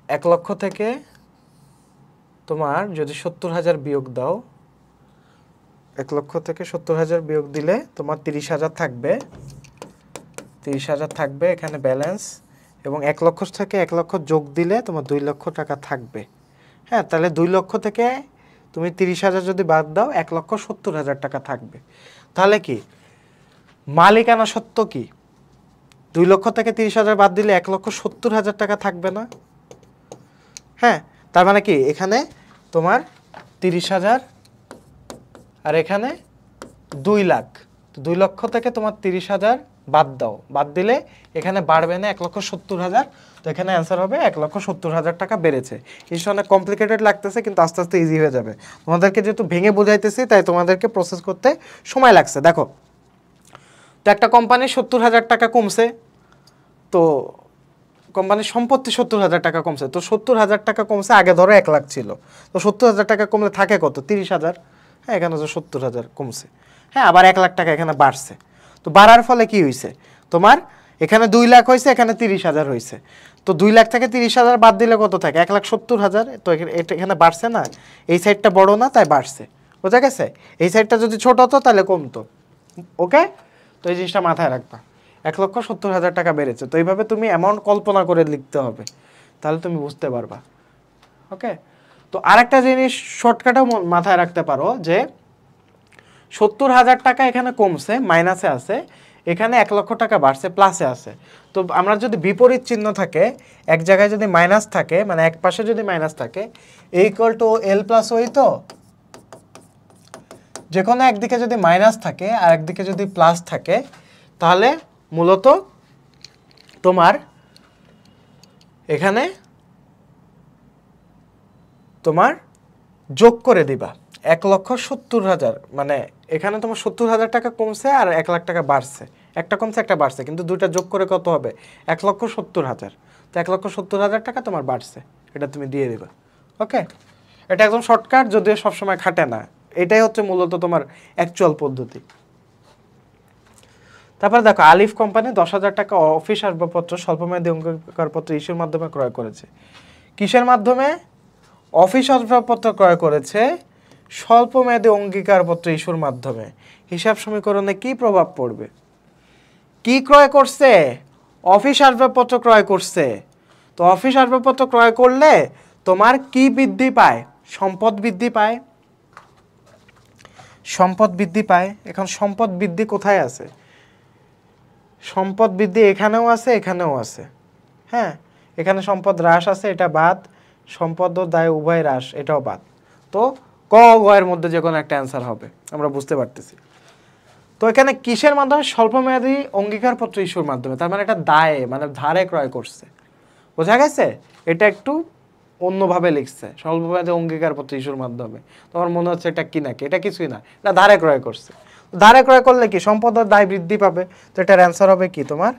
1 লক্ষ থেকে তোমার যদি 70,000 বিয়োগ দাও, 1 লক্ষ থেকে 70,000 বিয়োগ দিলে তোমার 30,000 থাকবে, 30,000 থাকবে এখানে ব্যালেন্স। এবং 1 লক্ষ থেকে 1 লক্ষ যোগ দিলে তোমার 2 লক্ষ টাকা থাকবে। হ্যাঁ, তাহলে 2 লক্ষ থেকে তুমি 30,000 যদি বাদ দাও 1,70,000 টাকা থাকবে। তাহলে কি মালিকানা সত্ত্ব কি? 2 লক্ষ থেকে 30,000 বাদ দিলে 1,70,000 টাকা থাকবে না? হ্যাঁ, তার মানে কি এখানে তোমার 30,000 আর এখানে 2 লাখ। তো 2 লক্ষ থেকে তোমার 30,000 বাদ দাও, বাদ দিলে এখানে বাড়বে না 1,70,000। তো এখানে অ্যান্সার হবে 1,70,000 টাকা বেড়েছে। এই অনেক কমপ্লিকেটেড লাগতেছে, কিন্তু আস্তে আস্তে ইজি হয়ে যাবে। তোমাদেরকে যেহেতু ভেঙে বোঝাইতেছি তাই তোমাদেরকে প্রসেস করতে সময় লাগছে। দেখো, তো একটা কোম্পানির 70,000 টাকা কমছে, তো কোম্পানির সম্পত্তি 70,000 টাকা কমছে। তো 70,000 টাকা কমছে, আগে ধরো 1 লাখ ছিল, তো 70,000 টাকা কমলে থাকে কত? 30,000। হ্যাঁ, এখানে তো 70,000 কমছে। হ্যাঁ, আবার 1 লাখ টাকা এখানে বাড়ছে। তো বাড়ার ফলে কি হয়েছে? তোমার এখানে 2 লাখ হয়েছে, এখানে 30,000 হয়েছে। তো 2 লাখ থেকে 30,000 বাদ দিলে কত থাকে? 1,70,000। তো এখানে বাড়ছে না, এই সাইডটা বড় না তাই বাড়ছে। বোঝা গেছে? এই সাইডটা যদি ছোট হতো তাহলে কমতো। ওকে, তো এই জিনিসটা মাথায় রাখবা। 1,70,000 টাকা বেড়েছে। তো এইভাবে তুমি অ্যামাউন্ট কল্পনা করে লিখতে হবে, তাহলে তুমি বুঝতে পারবা। ওকে, তো আরেকটা জিনিস শর্টকাটও মাথায় রাখতে পারো যে 70,000 টাকা এখানে কমছে, মাইনাসে আছে, এখানে 1 লক্ষ টাকা বাড়ছে, প্লাসে আছে। তো আমরা যদি বিপরীত চিহ্ন থাকে, এক জায়গায় যদি মাইনাস থাকে, মানে এক পাশে যদি মাইনাস থাকে, equal to L plus OE, তো যে কোনো একদিকে যদি মাইনাস থাকে আর একদিকে যদি প্লাস থাকে, তাহলে মূলত তোমার এখানে তোমার যোগ করে দিবা 1,70,000, মানে এখানে তোমার 70,000 টাকা কমছে আর 1 লাখ টাকা বাড়ছে, একটা কমছে একটা বাড়ছে, কিন্তু দুইটা যোগ করে কত হবে? 1,70,000। তো 1,70,000 টাকা তোমার বাড়ছে, এটা তুমি দিয়ে দিবা। ওকে, এটা একদম শর্টকাট, যদিও সবসময় খাটে না। এটাই হচ্ছে মূলত তোমার অ্যাকচুয়াল পদ্ধতি। তারপরে দেখো, আলিফ কোম্পানি 10,000 টাকা অফিস আসবাবপত্র স্বল্পমেয়াদী অঙ্গীকারপত্র ইস্যুর মাধ্যমে ক্রয় করেছে। কিসের মাধ্যমে? অফিস আসবাবপত্র ক্রয় করেছে স্বল্পমেয়াদী অঙ্গীকারপত্র ইস্যুর মাধ্যমে। হিসাব সমীকরণে কি প্রভাব পড়বে? কি ক্রয় করছে? অফিস আসবাবপত্র ক্রয় করছে। তো অফিস আসবাবপত্র ক্রয় করলে তোমার কি বৃদ্ধি পায়? সম্পদ বৃদ্ধি পায়। সম্পদ বৃদ্ধি পায়। এখন সম্পদ বৃদ্ধি কোথায় আছে? সম্পদ বৃদ্ধি এখানেও আছে, এখানেও আছে। হ্যাঁ, এখানে সম্পদ হ্রাস আছে, এটা বাদ। সম্পদ ও দায় উভয় হ্রাস, এটাও বাদ। তো ক গ এর মধ্যে যে কোনো একটা অ্যান্সার হবে, আমরা বুঝতে পারতেছি। তো এখানে কিসের মাধ্যমে? স্বল্পমেয়াদী অঙ্গীকারপত্র ইস্যুর মাধ্যমে। তার মানে এটা দায়ে, মানে ধারে ক্রয় করছে। বোঝা গেছে? এটা একটু অন্যভাবে লিখছে, স্বল্পমেয়াদী অঙ্গীকারপত্র ইস্যুর মাধ্যমে। তোমার মনে হচ্ছে এটা কি নাকি? এটা কিছুই না, এটা ধারে ক্রয় করছে। ধারে ক্রয় করলে কি? সম্পদ ও দায় বৃদ্ধি পাবে। তো এটার অ্যান্সার হবে কি তোমার?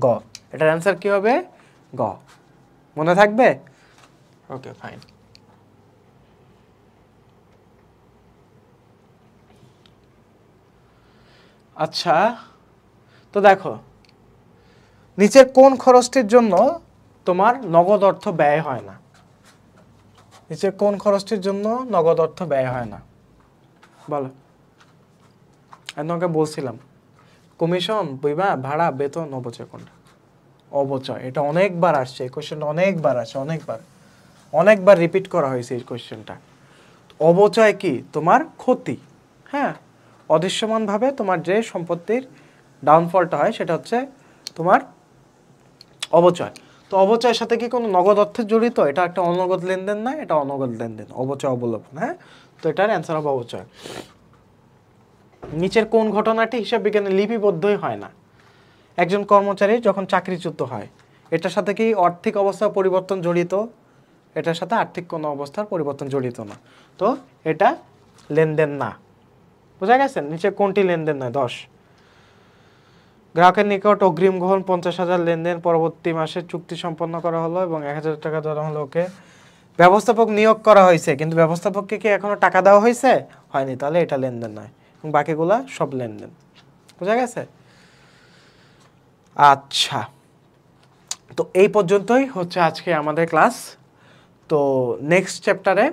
গ। এটার অ্যান্সার কি হবে? গ। মনে থাকবে? ওকে, ফাইন। আচ্ছা, তো দেখো, নিচের কোন খরচটির জন্য তোমার নগদ অর্থ ব্যয় হয় না? নিচের কোন খরচটির জন্য নগদ অর্থ ব্যয় হয় না? বলো। আমি তোমাকে বলছিলাম, কমিশন, বিমা, ভাড়া, বেতন, অবচয় কোনটা? অবচয়। এটা অনেকবার আসছে, এই কোশ্চেনটা অনেকবার আসে, অনেকবার রিপিট করা হয়েছে এই কোশ্চেনটা। অবচয় কি? তোমার ক্ষতি। হ্যাঁ, অদৃশ্যমানভাবে তোমার যে সম্পত্তির ডাউনফলটা হয় সেটা হচ্ছে তোমার অবচয়। তো অবচয়ের সাথে কি কোনো নগদ অর্থের জড়িত? এটা একটা অনগদ লেনদেন না, এটা অনগদ লেনদেন, অবচয় অবলোপন। হ্যাঁ, তো এটার অ্যান্সার হবে অবচয়। নিচের কোন ঘটনাটি হিসাব বিজ্ঞানে লিপিবদ্ধই হয় না? একজন কর্মচারী যখন চাকরিচ্যুত হয়, এটার সাথে কি আর্থিক অবস্থার পরিবর্তন জড়িত? এটার সাথে আর্থিক কোনো অবস্থার পরিবর্তন জড়িত না। তো এটা লেনদেন না। বোঝা গেছে? নিচে কোনটি লেনদেন নয়? 10, গ্রাহকের নিকট অগ্রিম গ্রহণ 50,000 লেনদেন, পরবর্তী মাসে চুক্তি সম্পন্ন করা হলো এবং 1,000 টাকা দেওয়া হলো। ওকে, ব্যবস্থাপক নিয়োগ করা হয়েছে, কিন্তু ব্যবস্থাপককে কি এখনো টাকা দেওয়া হয়েছে? হয়নি, তাহলে এটা লেনদেন নয়। এবং বাকিগুলা সব লেনদেন। বোঝা গেছে? আচ্ছা, তো এই পর্যন্তই হচ্ছে আজকে আমাদের ক্লাস। তো নেক্সট চ্যাপ্টারে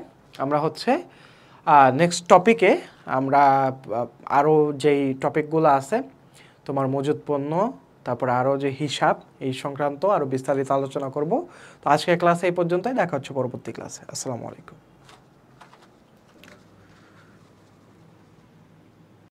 আমরা হচ্ছে নেক্সট টপিকে আমরা আরও যেই টপিকগুলো আছে, তোমার মজুদ পণ্য, তারপরে আরও যে হিসাব, এই সংক্রান্ত আরও বিস্তারিত আলোচনা করব। তো আজকের ক্লাসে এই পর্যন্তই, দেখা হচ্ছে পরবর্তী ক্লাসে। আসসালামু আলাইকুম।